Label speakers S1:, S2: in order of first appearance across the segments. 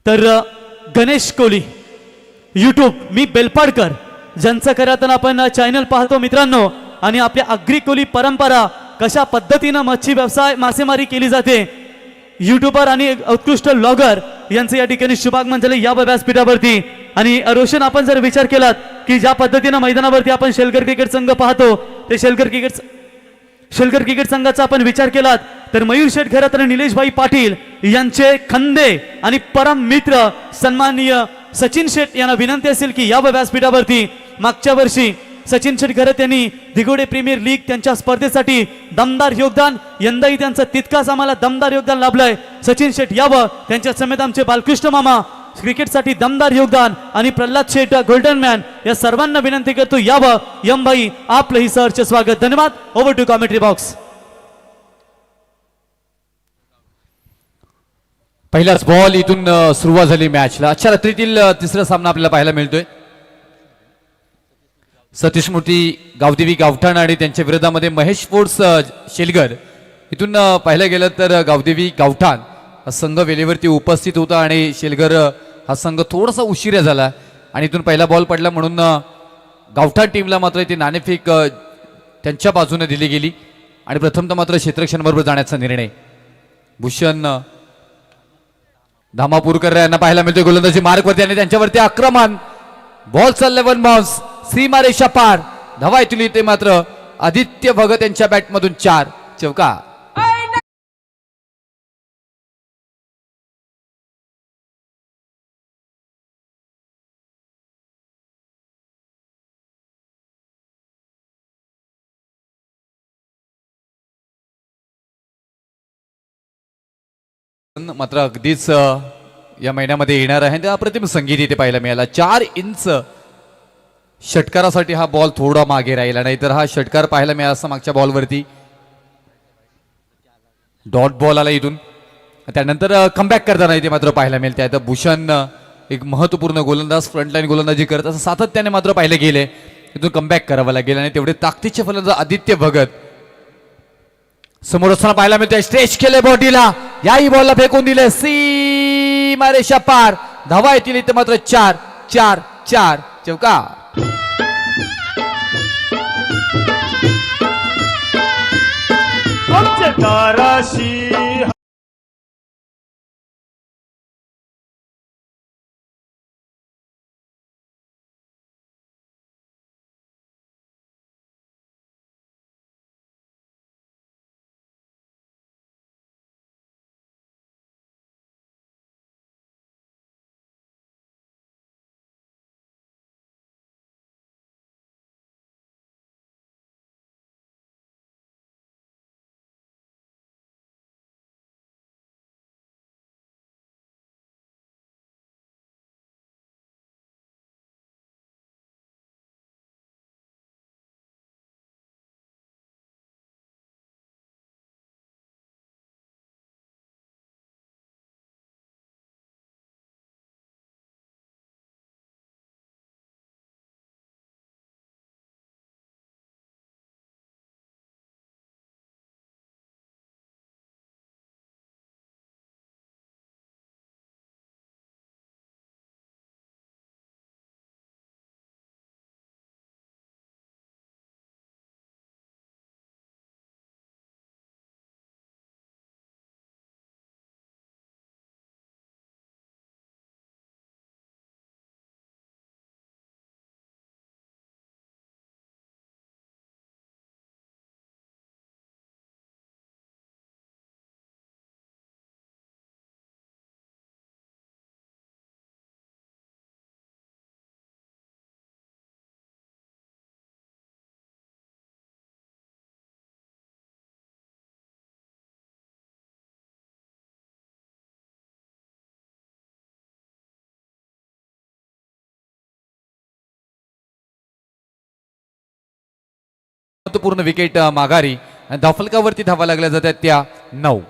S1: तर गणेश कोली यूट्यूब मी बेलपाडकर ज्यांचं खऱ्यातून आपण चॅनल पाहतो मित्रांनो, आणि आपल्या आगरी कोली परंपरा कशा पद्धतीनं मच्छी व्यवसाय मासेमारी केली जाते, यूट्यूबर आणि उत्कृष्ट ब्लॉगर यांचं या ठिकाणी शुभागमन झाले या व्यासपीठावरती. आणि रोशन, आपण जर विचार केलात की ज्या पद्धतीनं मैदानावरती आपण शेलकर क्रिकेट संघ पाहतो, ते शेलकर क्रिकेट संघाचा आपण विचार केलात तर मयूर शेठ घरात आणि निलेश भाई पाटील यांचे खंदे आणि परम मित्र सन्माननीय सचिन शेठ यांना विनंती असेल की या व्यासपीठावरती मागच्या वर्षी सचिन शेठ घरत यांनी दिगोडे प्रीमियर लीग त्यांच्या स्पर्धेसाठी दमदार योगदान, यंदाही त्यांचं तितकाच आम्हाला दमदार योगदान लाभलंय. सचिन शेठ यावं, त्यांच्या समेत आमचे बालकृष्ण मामा क्रिकेटसाठी दमदार योगदान, आणि प्रल्हाद शेठ गोल्डन मॅन या सर्वांना विनंती करतो यावं. यम भाई आपलंही सहर्ष स्वागत. धन्यवाद. Over to commentary box.
S2: पहिलाच बॉल इथून सुरुवात झाली मॅचला. आजच्या रात्रीतील तिसरा सामना आपल्याला पाहायला मिळतोय. सतीश मूर्ती गावदेवी गावठाण आणि त्यांच्या विरोधामध्ये महेश फोर्स शेलगर. इथून पाहिलं गेलं तर गावदेवी गावठाण हा संघ वेळेवरती उपस्थित होता आणि शेलगर हा संघ थोडासा उशिरा झाला आणि इथून पहिला बॉल पडला म्हणून गावठाण टीमला मात्र इथे नाणेफेक त्यांच्या बाजूने दिली गेली आणि प्रथमतः मात्र क्षेत्ररक्षणाबरोबर जाण्याचा निर्णय भूषण धामापूरकर यांना पाहायला मिळतोय गोलंदाजी मार्कवरती आणि त्यांच्यावरती आक्रमण. बॉल चालले वन बाउन्स, सीमारेषा पार. धावा येतील इथे मात्र आदित्य भगत यांच्या बॅटमधून 4 चौका. मात्र अगदीच या महिन्यामध्ये येणार आहे त्या अप्रतिम संगीत इथे पाहायला मिळाला. 4 इंच षटकारासाठी हा बॉल थोडा मागे राहिला, नाहीतर हा षटकार पाहायला मिळाला असं मागच्या बॉलवरती. डॉट बॉल आला इथून, त्यानंतर कमबॅक करताना इथे मात्र पाहायला मिळते. आता भूषण एक महत्वपूर्ण गोलंदाज फ्रंटलाईन गोलंदाजी करत असं सातत्याने मात्र पाहिले गेले. इथून कमबॅक करावं लागेल आणि तेवढे ताकदीचे फलंदाज आदित्य भगत समोर असताना पाहायला मिळते. स्ट्रेच केले बॉडीला, याही बॉलला फेकून दिले सीमारेषा पार. धावा येतील इथे मात्र 4 4 4 चौका. महत्वपूर्ण विकेट माघारी आणि धावफलकावरती धावा लागल्या जातात त्या 9.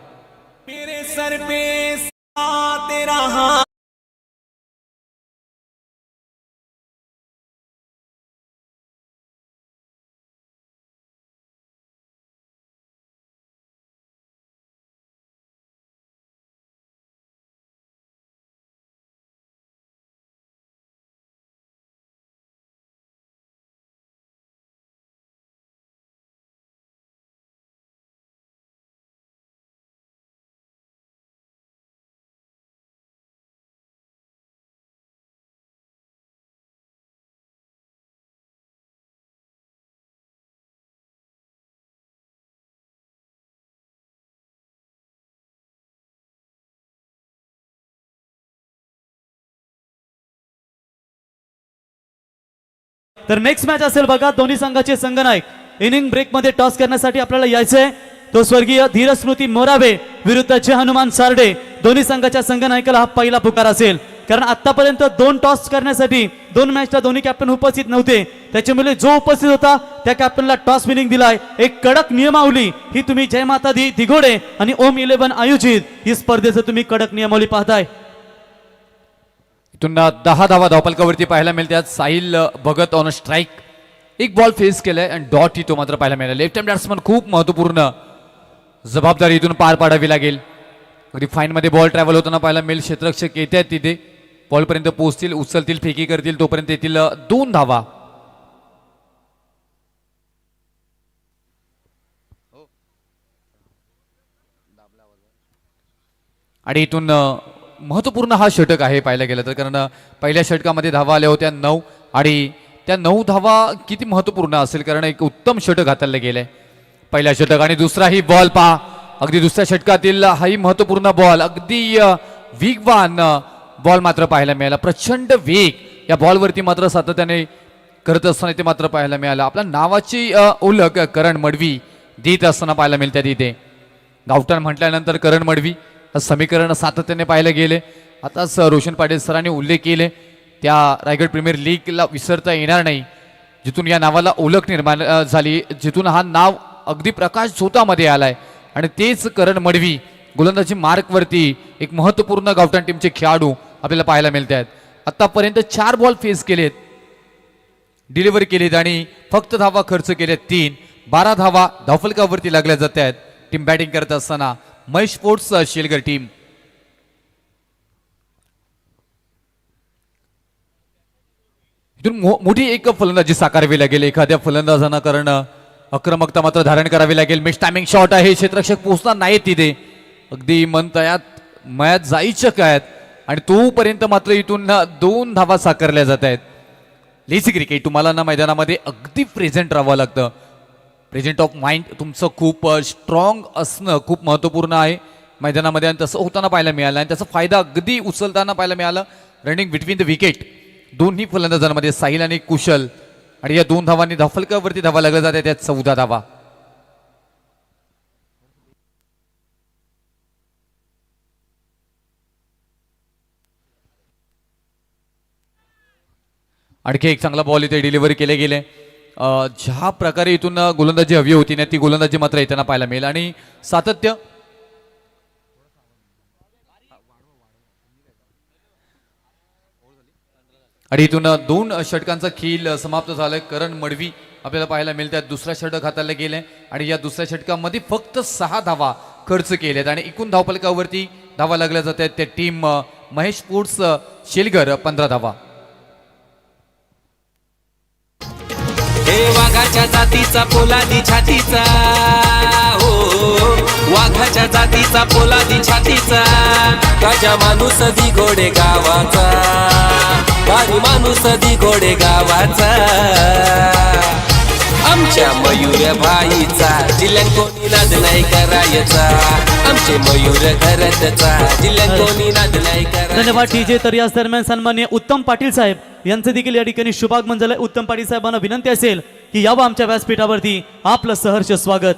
S1: तर नेक्स्ट मॅच असेल बघा, दोन्ही संघाचे संघनायक इनिंग ब्रेक मध्ये टॉस करण्यासाठी आपल्याला यायचंय. तो स्वर्गीय धीरज स्मृती मोराबे विरुद्ध जय हनुमान सार्डे. दोन्ही संघाच्या संघनायकाला हा पहिला पुकार असेल, कारण आतापर्यंत 2 टॉस करण्यासाठी 2 मॅचला दोन्ही कॅप्टन उपस्थित नव्हते. त्याच्यामुळे जो उपस्थित होता त्या कॅप्टनला टॉस विनिंग दिलाय. एक कडक नियमावली ही तुम्ही जय माता दी दिघोडे आणि ओम 11 आयोजित ही स्पर्धेचं तुम्ही कडक नियमावली पाहताय.
S2: इथून 10 धावा धावपलकावरती पाहायला मिळतात. साहिल भगत ऑन स्ट्राईक, एक बॉल फेस केलाय आणि डॉट ही तो मात्र पाहायला मिळाला. लेफ्ट हँड बॅट्समन खूप महत्वपूर्ण जबाबदारी इथून पार पाडावी लागेल. अगदी फाईन मध्ये बॉल ट्रॅव्हल होताना पाहायला मिळेल. क्षेत्ररक्षक येत आहेत तिथे, बॉलपर्यंत पोहोचतील, उचलतील, फेकी करतील, तोपर्यंत येतील 2 धावा. आणि इथून महत्वपूर्ण हा षटक आहे पाहायला गेलं तर, कारण पहिल्या षटकामध्ये धावा आल्या होत्या 9 आणि त्या 9 धावा किती महत्वपूर्ण असेल, कारण एक उत्तम षटक हाताळलं गेलंय पहिल्या षटक. आणि दुसराही बॉल पहा, अगदी दुसऱ्या षटकातील हाही महत्वपूर्ण बॉल, अगदी वेगवान बॉल मात्र पाहायला मिळाला. प्रचंड वेग या बॉलवरती मात्र सातत्याने करत असताना ते मात्र पाहायला मिळालं. आपल्या नावाची ओळख करण मडवी देत असताना पाहायला मिळते तिथे. गावठाण म्हटल्यानंतर करण मडवी समीकरण सातत्याने पाहायला गेले. आताच रोशन पाटील सरांनी उल्लेख केले, त्या रायगड प्रीमियर लीगला विसरता येणार नाही, जिथून या नावाला ओळख निर्माण झाली, जिथून हा नाव अगदी प्रकाश झोतामध्ये आलाय. आणि तेच करण मडवी गोलंदाजी मार्कवरती एक महत्वपूर्ण गावठाण टीमचे खेळाडू आपल्याला पाहायला मिळत आहेत. आतापर्यंत 4 बॉल फेस केलेत, डिलिव्हरी केलीत आणि फक्त धावा खर्च केल्यात 3. 12 धावा धावफलकावरती लागल्या जात आहेत. टीम बॅटिंग करत असताना महेश स्पोर्ट्स शेलगर टीम. इथून मोठी एक फलंदाजी साकारावी लागेल एखाद्या फलंदाजांना, कारण आक्रमकता मात्र धारण करावी लागेल. मिस टायमिंग शॉट आहे, क्षेत्ररक्षक पोहोचणार नाहीत तिथे, अगदी मन तयात मयात जायचं काय आणि तोपर्यंत मात्र इथून 2 धावा साकारल्या जात आहेत. लेझी क्रिकेट तुम्हाला ना मैदानामध्ये अगदी प्रेझेंट राहावं लागतं. प्रेझेंट ऑफ माइंड तुमचं खूप स्ट्रॉंग असणं खूप महत्त्वपूर्ण आहे मैदानामध्ये, आणि तसं होताना पाहायला मिळालं आणि त्याचा फायदा अगदी उचलताना पाहायला मिळाला. रनिंग बिटवीन द विकेट दोन्ही फलंदाजांमध्ये साहिल आणि कुशल, आणि या 2 धावांनी धावफलकावरती धावा लागल्या जाते, त्यात 14 धावा. आणखी एक चांगला बॉल इथे डिलिव्हरी केले गेले. ज्या प्रकारे इथून गोलंदाजी हवी होती ना ती गोलंदाजी मात्र येताना पाहायला मिळेल. आणि सातत्य आणि इथून 2 षटकांचा खेळ समाप्त झालाय. करण मडवी आपल्याला पाहायला मिळतात. दुसरा षटक हाताळलं गेलंय आणि या दुसऱ्या षटकामध्ये फक्त 6 धावा खर्च केल्यात आणि एकूण धावफलकावरती धावा लागल्या जात आहेत. त्या टीम महेश स्पोर्ट्स शेलगर 15 धावा.
S3: हे वाघाच्या जातीचा पोलादी छातीचा, हो वाघाच्या जातीचा पोलादी छातीचा, राजा माणूस दी घोडे गावाचा, भारी माणूस दी घोडे गावाचा, आमच्या मयूर भाईचा, जिल्ह्यात कोणी नाद नाही करायचा, आमचे मयूर घरातचा, जिल्ह्यात कोणी नाद नाही करायचा.
S1: धन्यवाद टीजे. तर याच दरम्यान सन्माननीय उत्तम पाटील साहेब यांचं देखील या ठिकाणी शुभागमन झालंय. उत्तम पाटील साहेबांना विनंती असेल की यावं आमच्या व्यासपीठावरती. आपलं सहर्ष स्वागत.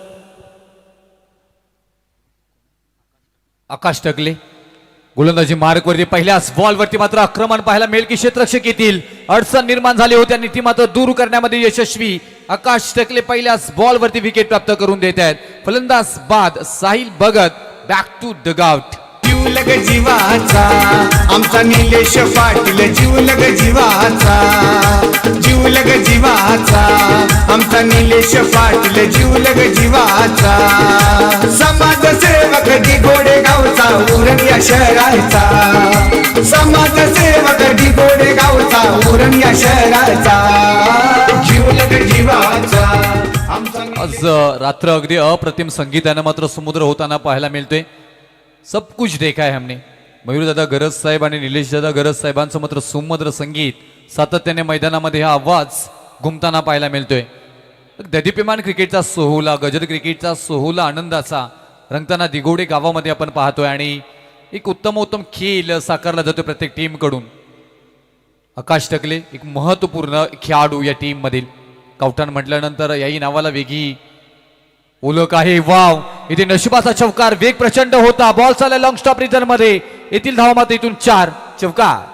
S2: आकाश टकले गोलंदाजी मार्कवरती पहिल्याच बॉलवरती मात्र आक्रमण पाहायला मिळेल की क्षेत्ररक्षक येतील. अडचण निर्माण झाली होती आणि ती मात्र दूर करण्यामध्ये यशस्वी. आकाश टकले पहिल्याच बॉलवरती विकेट प्राप्त करून देत आहेत. फलंदाज बाद Sahil Bhagat back to the gout.
S4: जीवलग जीवाचा आमचा निलेश पाटील, जीवलग जीवाचा, जीवलग जीवाचा आमचा निलेश पाटील, जीवलग जीवाचा, समाजसेवक दिघोडे गावचा, उरण या शहराचा, समाजसेवक दिघोडे गावचा, उरण या शहराचा, जीवलग जीवाचा आमचा.
S2: आज रात्र अगदी अप्रतिम संगीतानं मात्र समुद्र होताना पाहायला मिळतोय. सब कुछ देखा है हमने. मयूरदादा गरज साहेब आणि निलेशदादा गरज साहेबांचं मात्र सुमद्र संगीत सातत्याने मैदानामध्ये हा आवाज घुमताना पाहायला मिळतोय. दधिप्यमान क्रिकेटचा सोहळा, गजर क्रिकेटचा सोहळा आनंदाचा रंगताना दिघोडे गावामध्ये आपण पाहतोय आणि एक उत्तम खेळ साकारला जातो प्रत्येक टीम कडून. आकाश टकले एक महत्वपूर्ण खेळाडू या टीम मधील. गावठाण म्हटल्यानंतर याही नावाला वेगळी ओळख आहे. वाव, इथे नशिबाचा चौकार, वेग प्रचंड होता, बॉल चालला लॉंग स्टॉप रिझन मध्ये, येथील धावा मात्र इथून 4 चौकार.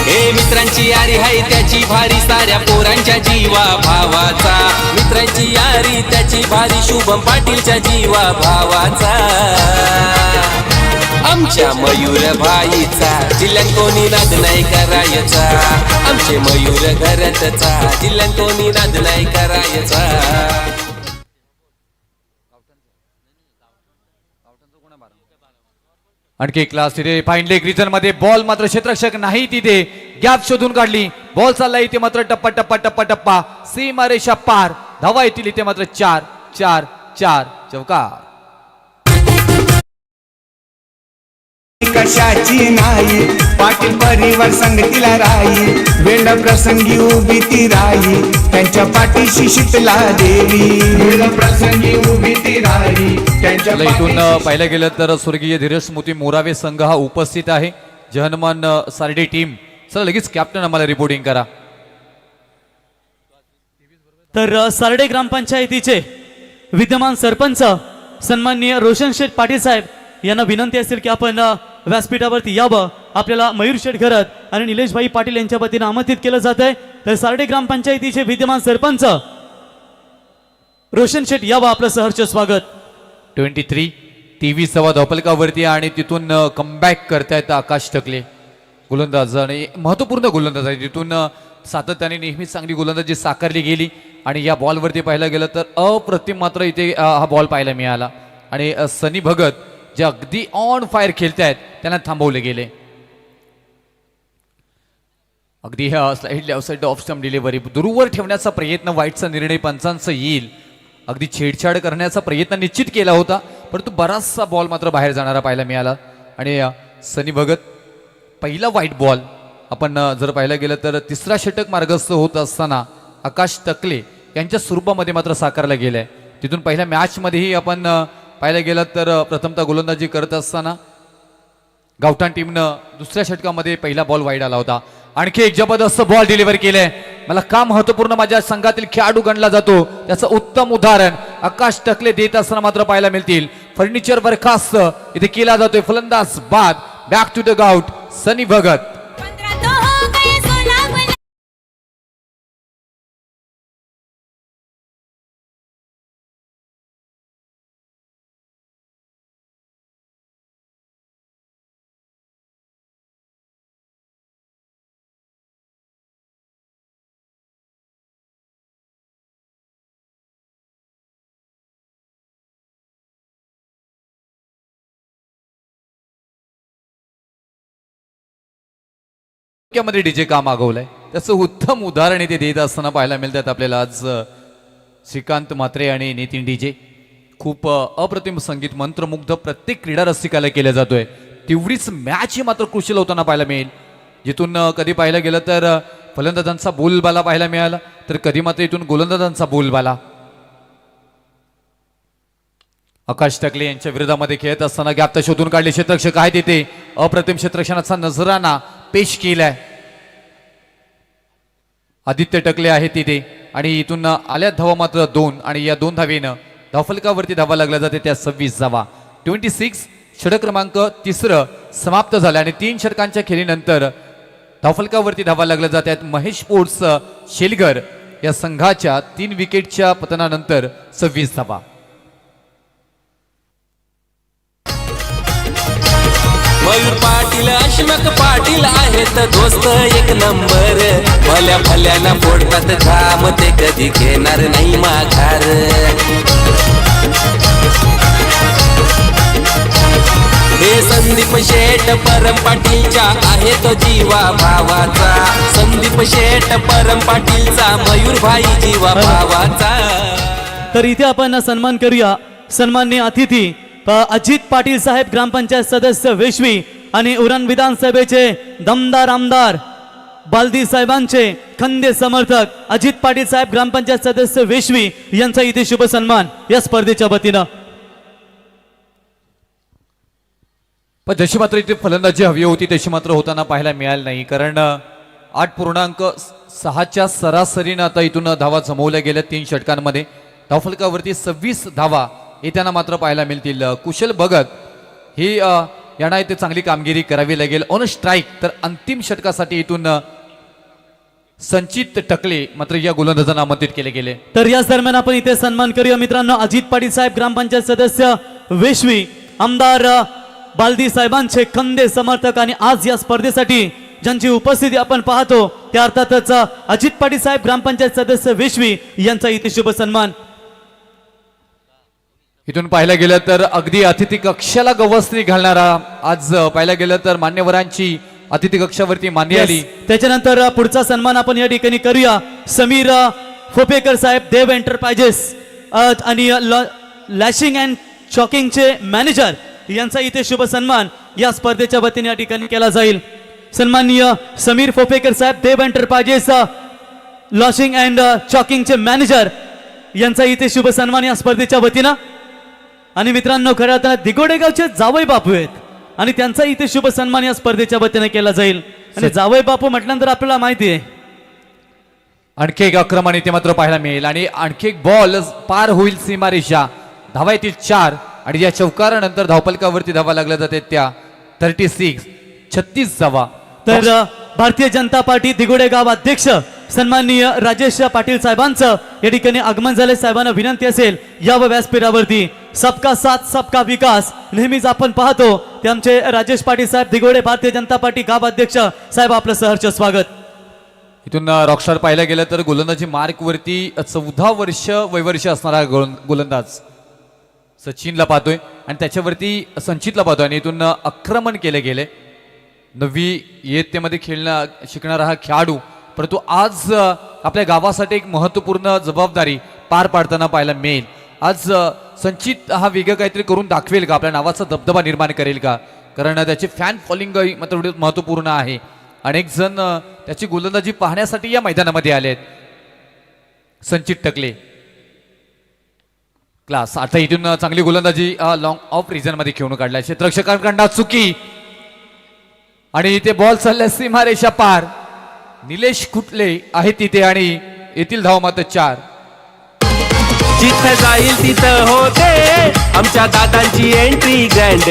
S3: हे मित्रांची यारी हाय त्याची भारी, साऱ्या पोरांच्या जीवा भावाचा. मित्रांची यारी त्याची भारी, शुभम पाटीलच्या जीवा भावाचा. आमच्या मयूर भाईचा जिल्ह्यात कोणी नाद नाही करायचा. आमचे मयूर घरातचा जिल्ह्यात कोणी नाद नाही करायचा.
S2: आणखी एक क्लास तिथे फाईन लेग रिजन मध्ये, बॉल मात्र क्षेत्ररक्षक नाही तिथे, गॅप शोधून काढली, बॉल चालला इथे मात्र टप्पा टप्पा टप्पा टप्पा, सीमारेषा पार, धावा येतील इथे मात्र 4 4 4 चौकार.
S4: कशाची नाही, पाटील परिवार संगतीला राही, वेळ प्रसंगी उभी ती राही, त्यांच्या पाठीशी शीतला देवी. वेळ प्रसंगी उभी ती राही, त्यांच्या
S2: चला, इथून
S4: पाठीशी
S2: पाहिलं गेलं तर स्वर्गीय धीरज स्मृती मोरावे संघ हा उपस्थित आहे. जहनमान सारडी टीम, चला लगेच कॅप्टन आम्हाला रिपोर्टिंग करा.
S1: तर सारडे ग्रामपंचायतीचे विद्यमान सरपंच सन्माननीय रोशन शेठ पाटील साहेब यांना विनंती असेल की आपण व्यासपीठावरती यावं. आपल्याला मयूर शेठ घरत आणि निलेशभाई पाटील यांच्या वतीनं आमंत्रित केलं जात आहे. तर सारडे ग्रामपंचायतीचे विद्यमान सरपंच रोशन शेठ यावं, आपलं सहर्ष स्वागत.
S2: 23 TV सवा धावफलकावरती आणि तिथून कमबॅक करतायत आकाश टकले, गोलंदाज आणि महत्वपूर्ण गोलंदाज आहे. तिथून सातत्याने नेहमी चांगली गोलंदाजी साकारली गेली आणि या बॉलवरती पाहायला गेलं तर अप्रतिम मात्र इथे हा बॉल पाहायला मिळाला. आणि सनी भगत जे अगदी ऑन फायर खेळतायत त्यांना थांबवले गेले. अगदी slightly outside off stump delivery, दूरवर ठेवण्याचा प्रयत्न, वाईटचा निर्णय पंचांचा येईल. अगदी छेडछाड करण्याचा प्रयत्न निश्चित केला होता, परंतु बराचसा बॉल मात्र बाहेर जाणारा पाहायला मिळाला. आणि सनी भगत पहिला व्हाईट बॉल आपण जर पाहायला गेलं तर तिसरा षटक मार्गस्थ होत असताना आकाश टकले यांच्या स्वरूपामध्ये मात्र साकारला गेलाय. तिथून पहिल्या मॅचमध्येही आपण पाहायला गेलं तर प्रथमतः गोलंदाजी करत असताना गावठाण टीमनं दुसऱ्या षटकामध्ये पहिला बॉल वाईड आला होता. आणखी एक जबरदस्त बॉल डिलिव्हर केलाय. मला का महत्वपूर्ण माझ्या संघातील खेळाडू गणला जातो त्याचं उत्तम उदाहरण आकाश टकले देत असताना मात्र पाहायला मिळतील. फर्निचर बरखास्त इथे केला जातोय, फलंदाज बाद, बॅक टू द गाउट सनी भगत. मध्ये डीजे का मागवलंय त्याचं उत्तम उदाहरण इथे देत असताना पाहायला मिळतात आपल्याला आज श्रीकांत म्हात्रे आणि नितीन डीजे. खूप अप्रतिम संगीत, मंत्रमुग्ध प्रत्येक क्रीडा रसिकाला केलं जातोय. तेवढीच मॅच ही मात्र कुशल होताना पाहायला मिळेल. जिथून कधी पाहायला गेलं तर फलंदाजांचा बोलबाला पाहायला मिळाला, तर कधी मात्र इथून गोलंदाजांचा बोलबाला. आकाश टकले यांच्या विरोधामध्ये खेळत असताना गॅप शोधून काढले, क्षेत्ररक्षक आहे तिथे, अप्रतिम क्षेत्ररक्षणाचा नजराना पेश केलाय. आदित्य टकले आहे तिथे आणि इथून आल्या धावा मात्र 2 आणि या 2 धावेनं धावफलकावरती धावा लागला जाते त्या 26 धावा. 26 षटक क्रमांक 3 समाप्त झाला आणि 3 षटकांच्या खेळीनंतर धावफलकावरती धावा लागल्या जातात. महेश स्पोर्ट्स शेलगर या संघाच्या 3 विकेटच्या पतनानंतर 26 धावा.
S3: मयूर पाटील अश्मक पाटील आहेत दोस्त एक नंबर. भल्या भल्याना फोडतात घाम, ते कधी घेणार नाही माघार. हे संदीप शेठ परम पाटीलच्या आहे तो जीवा भावाचा. संदीप शेठ परम पाटीलचा, मयूर भाई जीवा भावाचा.
S1: तर इथे आपण सन्मान करूया सन्माननीय अतिथी अजित पाटील साहेब, ग्रामपंचायत सदस्य वेशवी आणि उरण विधानसभेचे दमदार आमदार बालदी साहेबांचे खंदे समर्थक अजित पाटील साहेब, ग्रामपंचायत सदस्य वेशवी यांचा इथे शुभ सन्मान या स्पर्धेच्या वतीनं.
S2: पण जशी मात्र इथे फलंदाजी हवी होती तशी मात्र होताना पाहायला मिळाली नाही, कारण 8.6च्या सरासरीनं आता इथून धावा जमवल्या गेल्या 3 षटकांमध्ये. धावफलकावरती 26 धावा येताना मात्र पाहायला मिळतील. कुशल भगत ही यांना इथे चांगली कामगिरी करावी लागेल ऑन स्ट्राईक. तर अंतिम षटकासाठी इथून संचित टकले मात्र या गोलंदाजांना आमंत्रित केले गेले.
S1: तर याच दरम्यान आपण इथे सन्मान करूया मित्रांनो अजित पाटील साहेब ग्रामपंचायत सदस्य वेशवी, आमदार बालदी साहेबांचे खंदे समर्थक आणि आज या स्पर्धेसाठी ज्यांची उपस्थिती आपण पाहतो त्या अर्थातच अजित पाटील साहेब ग्रामपंचायत सदस्य वेशवी यांचा इथे शुभ सन्मान.
S2: इथून पाहायला गेलं तर अगदी अतिथी कक्षाला गवसणी घालणारा आज पाहायला गेलं तर मान्यवरांची अतिथी कक्षावरती मान्य आली.
S1: त्याच्यानंतर पुढचा सन्मान आपण या ठिकाणी करूया समीर फोपेकर साहेब देव एंटरप्राइजेस आणि लॅशिंग अँड चॉकिंगचे मॅनेजर यांचा इथे शुभ सन्मान या स्पर्धेच्या वतीने या ठिकाणी केला जाईल. सन्माननीय समीर फोपेकर साहेब देव एंटरप्राइजेस लॉशिंग अँड चॉकिंगचे मॅनेजर यांचा इथे शुभ सन्मान या स्पर्धेच्या वतीनं. आणि मित्रांनो खऱ्या अर्थाने दिगोडे गावचे जावई बापू आहेत आणि त्यांचा इथे शुभ सन्मान या स्पर्धेच्या वतीने केला जाईल. आणि जावई बापू म्हटल्यानंतर आपल्याला माहिती आहे
S2: आणखी एक आक्रमण इथे मात्र पाहायला मिळेल आणि आणखी एक बॉल पार होईल सीमारेषा. धावा येतील 4 आणि या चौकारानंतर धावफलकावरती धावा लागल्या जाते त्या 36 धावा.
S1: तर भारतीय जनता पार्टी दिगोडे गाव अध्यक्ष सन्माननीय राजेश पाटील साहेबांचं या ठिकाणी आगमन झाले. साहेबांना विनंती असेल या व्यासपीठावरती सबका साथ सबका विकास नेहमीच आपण पाहतो ते आमचे राजेश पाटील साहेब दिगोडे भारतीय जनता पार्टी गाव अध्यक्ष साहेब आपलं सहर्ष स्वागत.
S2: इथून रॉकस्टार पाहायला गेलं तर गोलंदाजी मार्कवरती 14 वर्ष वयवर्ष असणारा गोलंदाज सचिनला पाहतोय आणि त्याच्यावरती संचितला पाहतोय आणि इथून आक्रमण केले गेले. 9वी इयत्तेमध्ये शिकणारा हा खेळाडू परंतु आज आपल्या गावासाठी एक महत्त्वपूर्ण जबाबदारी पार पाडताना पाहायला मिळेल. आज संचित हा वेगळं काहीतरी करून दाखवेल का, आपल्या नावाचा दबदबा निर्माण करेल का, कारण त्याची फॅन फॉलोइंग मात्र महत्त्वपूर्ण आहे. अनेक जण त्याची गोलंदाजी पाहण्यासाठी या मैदानामध्ये आले आहेत. संचित टकले क्लास आता इथून चांगली गोलंदाजी लॉंग ऑफ रिजन मध्ये खेळून काढलाय. क्षेत्ररक्षकांकडून चुकी आणि इथे बॉल चालल्या सीमारेषा पार. निलेश कुटले आहे तिथे आणि येथील धाव मात्र 4.
S3: जिथं जाईल तिथं होते आमच्या दादांची एंट्री ग्रँड.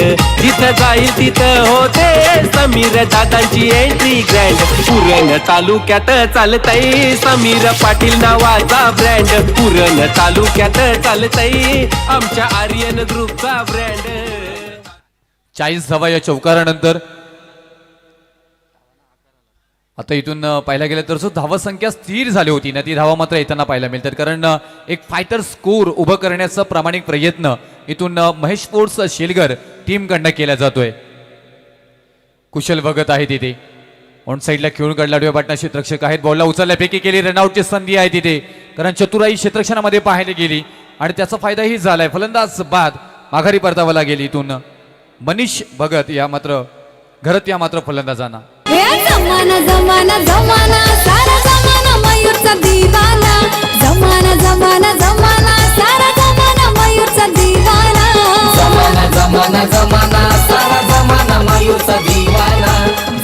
S3: जिथं जाईल तिथं होते समीर दादांची एंट्री ग्रँड. पुरण तालुक्यात चालतय समीर पाटील नावाचा ब्रँड. पुरण तालुक्यात चालतय आमच्या आर्यन ग्रुपचा ब्रँड.
S2: 40 धावा या चौकारानंतर. आता इथून पाहायला गेलं तर धावा संख्या स्थिर झाली होती ना, ती धावा मात्र येताना पाहायला मिळतात. कारण एक फायटर स्कोर उभं करण्याचा प्रामाणिक प्रयत्न इथून महेश स्पोर्ट्स शेलगर टीमकडनं केला जातोय. कुशल भगत आहे तिथे ऑन साईडला खेळून काढला. डोळ्या पाटणा क्षेत्ररक्षक आहेत. बॉलला उचलल्यापैकी केली. रनआउटची संधी आहे तिथे कारण चतुराई क्षेत्ररक्षणामध्ये पाहायला गेली आणि त्याचा फायदाही झालाय. फलंदाज बाद माघारी परतावा लागेल. इथून मनीष भगत या मात्र घरत या मात्र फलंदाजांना.
S5: जमाना जमाना जमाना सारा जमाना मयूरचा दिवाना. जमाना जमाना जमाना सारा जमाना मयूरचा दिवाना.
S6: जमाना जमाना जमाना सारा जमाना मयूरचा दिवाना.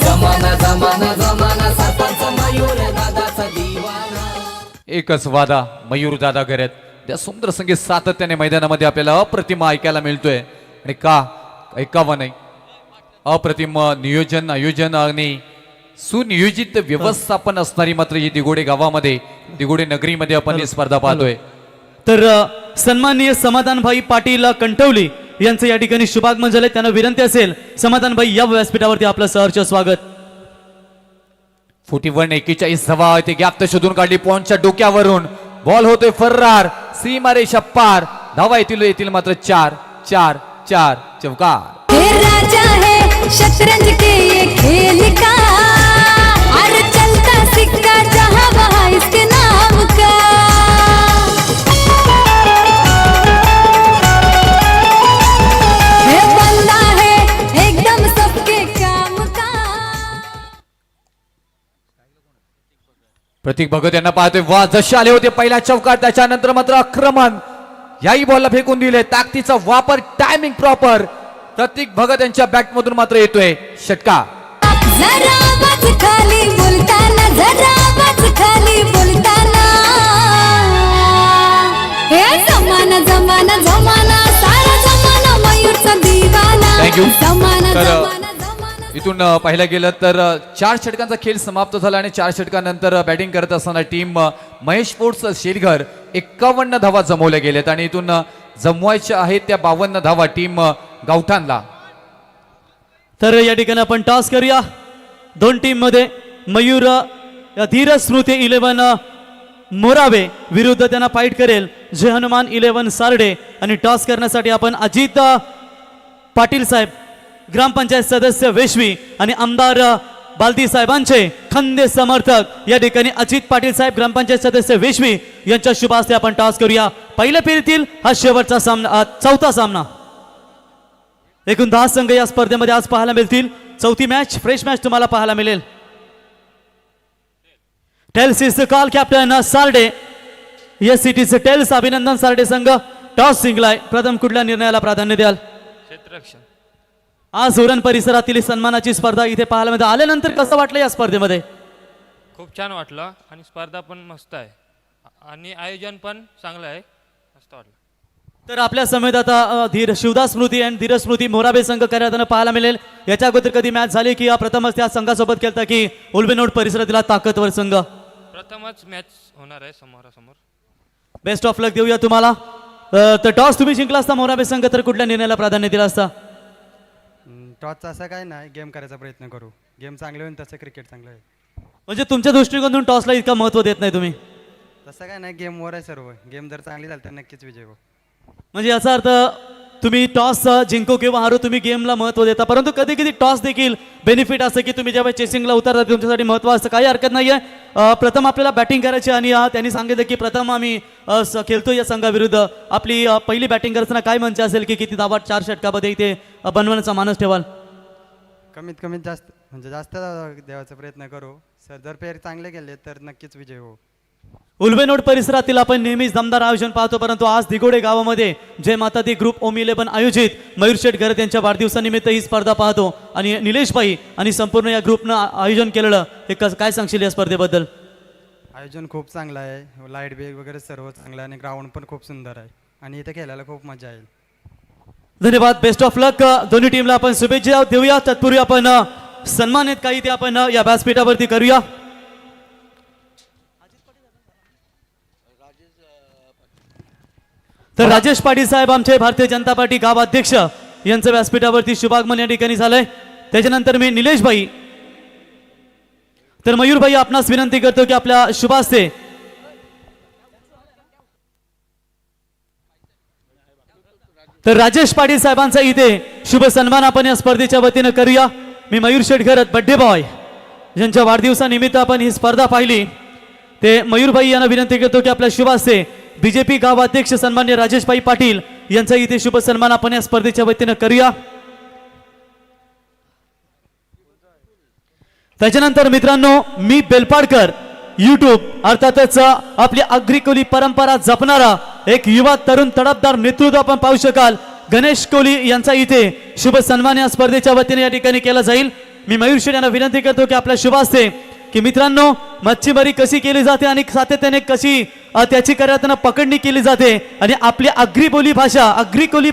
S6: जमाना जमाना जमाना सरपंच मयूर दादाचा दिवाना.
S2: एकच वादा मयूर दादा घरत त्या सुंदर संगीत सातत्याने मैदानामध्ये आपल्याला अप्रतिम ऐकायला मिळतोय. आणि का ऐकावं नाही, अप्रतिम नियोजन आयोजन आणि सुनियोजित व्यवस्थापन असणारी मात्र ही दिगोडे गावामध्ये दिगोडे नगरीमध्ये आपण ही स्पर्धा पाहतोय.
S1: तर सन्माननीय समाधानभाई पाटील कंठवली यांचं या ठिकाणी शुभागमन झाले. त्यांना विनंती असेल समाधानभाई या व्यासपीठावरती आपलं सहर्ष स्वागत.
S2: 41-41 धावा ते गॅप शोधून काढली. पॉइंटच्या डोक्यावरून बॉल होतोय फर्रार सीमारेषा पार. धावा येतील मात्र 4 चौकार.
S5: हे राजा है शतरंज के ये खेल का. अरे चलता सिक्का जहां वहां इसके नाम का. हे बंदा है एकदम सबके काम का.
S2: प्रतीक भगत यांना पाहतोय. वा जसे आले होते पहिल्या चौकार त्याच्यानंतर मात्र आक्रमण याही बॉलला फेकून दिले. ताकदीचा वापर टायमिंग प्रॉपर प्रतीक भगत यांच्या बॅट मधून मात्र येतोय षटकार.
S5: जरा आवाज खाली बोलताना, जरा आवाज खाली बोलताना. हे जमाना जमाना जमाना सारा जमाना मयूरचा दिवाना.
S2: Thank you.
S5: जमाना
S2: तर,
S5: जमाना जमाना.
S2: इथून पाहिलं गेलं तर 4 षटकांचा खेळ समाप्त झाला आणि 4 षटकानंतर बॅटिंग करत असताना टीम महेश स्पोर्ट्स शेरघर 51 धावा जमवल्या गेल्यात आणि इथून जमवायच्या आहेत त्या 52 धावा टीम गावठाणला.
S1: तर या ठिकाणी आपण टॉस करूया. दोन टीम मध्ये मयूर धीर स्मृती 11 मोरावे विरुद्ध त्यांना फाईट करेल जे हनुमान 11 सार्डे. आणि टॉस करण्यासाठी आपण अजित पाटील साहेब ग्रामपंचायत सदस्य वेशवी आणि आमदार बालदी साहेबांचे खंदे समर्थक या ठिकाणी अजित पाटील साहेब ग्रामपंचायत सदस्य वेशवी यांच्या शुभ हस्ते आपण टॉस करूया. पहिल्या फेरीतील हा शेवटचा सामना, चौथा सामना. एकूण 10 संघ या स्पर्धेमध्ये आज पाहायला मिळतील. चौथी मॅच फ्रेश मॅच तुम्हाला पाहायला मिळेल. Tails is the call captain Sarde. Yes it is tails. अभिनंदन सार्डे संघ टॉस जिंकलाय. प्रथम कुठल्या निर्णयाला प्राधान्य द्याल?
S7: क्षेत्ररक्षण.
S1: आज उरण परिसरातील सन्मानाची स्पर्धा इथे पाहायला मिळते. आल्यानंतर कसं वाटलं या स्पर्धेमध्ये?
S7: खूप छान वाटलं आणि स्पर्धा पण मस्त आहे आणि आयोजन पण चांगलं आहे. मस्त वाटलं.
S1: तर आपल्या समेत आता धीर शिवदास स्मृती आणि धीरज स्मृती मोराबे संघ करताना पाहायला मिळेल. याच्या अगोदर कधी मॅच झाली की प्रथमच त्या संघासोबत खेळता की उलबेनोड परिसरातील ताकदवर संघ?
S7: प्रथमच मॅच होणार आहे समोरासमोर.
S1: बेस्ट ऑफ लक देऊया तुम्हाला. तर टॉस तुम्ही जिंकला असता मोराबे संघ तर कुठल्या निर्णयाला प्राधान्य दिला असता?
S8: टॉसचं असं काय नाही, गेम करायचा प्रयत्न करू. गेम चांगले होईल तसं क्रिकेट चांगलं आहे.
S1: म्हणजे तुमच्या दृष्टिकोनातून टॉसला इतका महत्त्व देत नाही तुम्ही?
S8: तसं काय नाही, गेमवर आहे सर्व. गेम जर चांगली झाली तर नक्कीच विजय हो.
S1: म्हणजे याचा अर्थ तुम्ही टॉस जिंको किंवा हारो तुम्ही गेमला महत्त्व देता, परंतु कधी कधी टॉस देखील बेनिफिट असतं की तुम्ही जेव्हा चेसिंगला उतरता तुमच्यासाठी महत्त्व असतं. काही हरकत नाही आहे. प्रथम आपल्याला बॅटिंग करायची आणि त्यांनी सांगितलं की प्रथम आम्ही खेळतो या संघाविरुद्ध. आपली पहिली बॅटिंग करताना काय म्हणते असेल की किती धावा 4 षटकामध्ये इथे बनवण्याचा मानस ठेवाल?
S8: कमीत कमीत जास्त देवाचा प्रयत्न करू. सर जर पेर चांगले गेले तर नक्कीच विजय हो.
S1: उलबेनोड परिसरातील आपण नेहमीच दमदार आयोजन पाहतो, परंतु आज दिगोडे गावामध्ये जय माता दी ग्रुप ओम 11 आयोजित मयूर शेठ घरत यांच्या वाढदिवसानिमित्त ही स्पर्धा पाहतो आणि निलेश भाई आणि संपूर्ण या ग्रुपनं आयोजन केलेलं हे काय सांगशील या स्पर्धेबद्दल?
S8: आयोजन खूप चांगलं आहे. लाईट बिग वगैरे सर्व चांगलं आहे आणि ग्राउंड पण खूप सुंदर आहे आणि इथे खेळायला खूप मजा येईल.
S1: धन्यवाद. बेस्ट ऑफ लक. दोन्ही टीमला आपण शुभेच्छा देऊया. तत्पूर्वी आपण सन्मानित काही ते आपण या व्यासपीठावरती करूया. तर राजेश पाटील साहेब आमचे भारतीय जनता पार्टी गाव अध्यक्ष यांचं व्यासपीठावरती शुभागमन या ठिकाणी झालंय. त्याच्यानंतर मी निलेश भाई. तर मयूर भाई आपणास विनंती करतो की आपल्या शुभ हस्ते तर राजेश पाटील साहेबांचा इथे शुभ सन्मान आपण या स्पर्धेच्या वतीनं करूया. मी मयूर शेठ घरत बड्डे बॉय ज्यांच्या वाढदिवसानिमित्त आपण ही स्पर्धा पाहिली ते मयूर भाई यांना विनंती करतो की आपल्या शुभ हस्ते बीजेपी गाव अध्यक्ष सन्मान्य राजेश भाई पाटील यांचा इथे शुभ सन्मान आपण या स्पर्धेच्या वतीनं करूया. त्याच्यानंतर मित्रांनो मी बेलपाडकर यूट्यूब अर्थातच आपली आग्रिकोली परंपरा जपणारा एक युवा तरुण तडफदार नेतृत्व आपण पाहू शकाल. गणेश कोली यांचा इथे शुभ सन्मान या स्पर्धेच्या वतीने या ठिकाणी केला जाईल. मी मयूर शेठ यांना विनंती करतो की आपल्या शुभ हस्ते की मित्रांनो मच्छीमारी कशी केली जाते आणि सातत्याने कशी त्याची करताना पकडणी केली जाते आणि आपली आग्रिकोली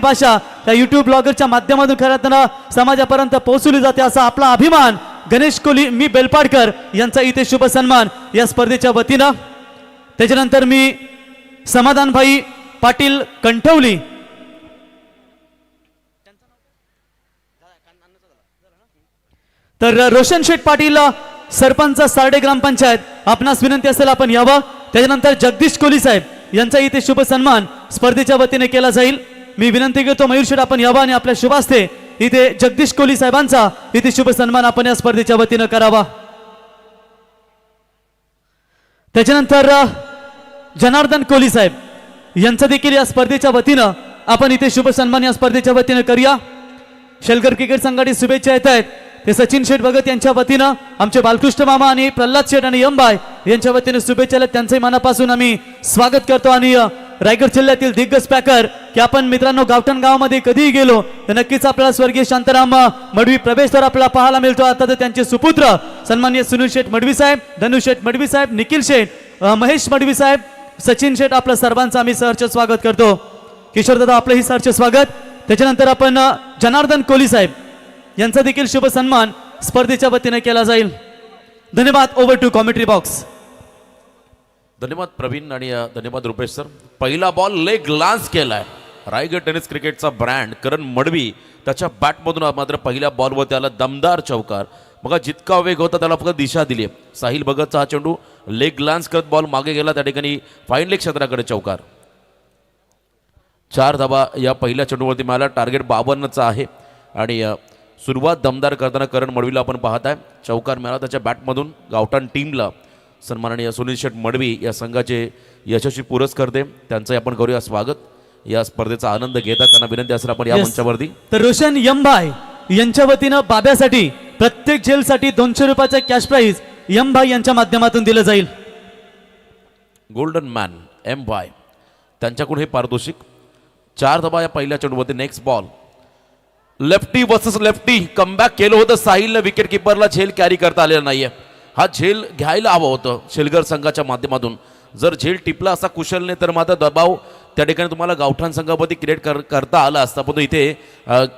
S1: भाषा त्या यूट्यूब ब्लॉगरच्या माध्यमातून करताना समाजापर्यंत पोहोचवली जाते असा आपला अभिमान गणेश कोली मी बेलपाडकर यांचा इथे शुभ सन्मान या स्पर्धेच्या वतीनं. त्याच्यानंतर मी समाधान भाई पाटील कंठवली तर रोशन शेठ पाटील सरपंच सार्डे ग्रामपंचायत आपणास विनंती असेल आपण यावं. त्याच्यानंतर जगदीश कोली साहेब यांचा इथे शुभ सन्मान स्पर्धेच्या वतीने केला जाईल. मी विनंती करतो मयूर शेठ आपण यावं आणि आपल्या शुभ हस्ते इथे जगदीश कोली साहेबांचा इथे शुभ सन्मान आपण या स्पर्धेच्या वतीनं करावा. त्याच्यानंतर जनार्दन कोली साहेब यांचा देखील या स्पर्धेच्या वतीनं आपण इथे शुभ सन्मान या स्पर्धेच्या वतीनं करूया. शेलकर क्रिकेट संघाची शुभेच्छा येत आहेत ते सचिन शेठ भगत यांच्या वतीनं आमचे बालकृष्ण मामा आणि प्रल्हाद शेठ आणि यमबाय यांच्या वतीने शुभेच्छा आहेत. त्यांचंही मनापासून आम्ही स्वागत करतो आणि रायगड जिल्ह्यातील दिग्गज पॅकर की आपण मित्रांनो गावठण गावामध्ये कधीही गेलो तर नक्कीच आपल्याला स्वर्गीय शांताराम मडवी प्रवेशद्वार आपल्याला पाहायला मिळतो. आता तर त्यांचे सुपुत्र सन्माननीय सुनील शेठ मडवी साहेब, धनु शेठ मडवी साहेब, निखिल शेठ, महेश मडवी साहेब, सचिन शेठ, आपलं सर्वांचं आम्ही सहर्ष स्वागत करतो. किशोर दादा आपलंही सहर्ष स्वागत. त्याच्यानंतर आपण जनार्दन कोहली साहेब यांचा देखील शुभ सन्मान स्पर्धेच्या वतीने केला जाईल. धन्यवाद. Over to commentary box.
S9: धन्यवाद प्रवीण आणि धन्यवाद रुपेश सर. पहिला बॉल लेग लान्स केलाय. रायगड टेनिस क्रिकेटचा ब्रँड करण मडवी त्याच्या बॅटमधून मात्र पहिल्या बॉलवर त्याला दमदार चौकार. बघा जितका वेग होता त्याला फक्त दिशा दिली. साहिल भगतचा हा चेंडू लेग लान्स करत बॉल मागे गेला, त्या ठिकाणी फाईन लेग क्षेत्राकडे चौकार. 4 धावा या पहिल्या चेंडूवरती मिळाला. टार्गेट 52चा आहे आणि सुरुवात दमदार करताना करण मडवीला आपण पाहत आहे. चौकार मिळाला त्याच्या बॅटमधून. गावठाण टीमला सन्माननीय सुनील शेठ मडवी या संघाचे यशस्वी पुरस्कर्ते त्यांचं आपण करूया स्वागत. या स्पर्धेचा आनंद घेतात त्यांना विनंती असेल आपण या
S1: Yes.
S9: मंचावरती.
S1: तर रोशन यमभाई यांच्या वतीनं बाब्यासाठी प्रत्येक जेलसाठी 200 रुपयाचं कॅश प्राइज यमभाई यांच्या माध्यमातून दिलं जाईल.
S9: गोल्डन मॅन एम वाय त्यांच्याकडून हे पारितोषिक. 4 धावा या पहिल्या चेंडूवरती. Next ball lefty versus lefty comeback केलं होतं साहिलनं. विकेट किपरला झेल कॅरी करता आलेला नाहीये. हा झेल घ्यायला हवं होतं शेलगर संघाच्या माध्यमातून. जर झेल टिपला असा कुशलने तर मात्र दबाव त्या ठिकाणी तुम्हाला गावठाण संघावरती क्रिएट करता आला असता. पण इथे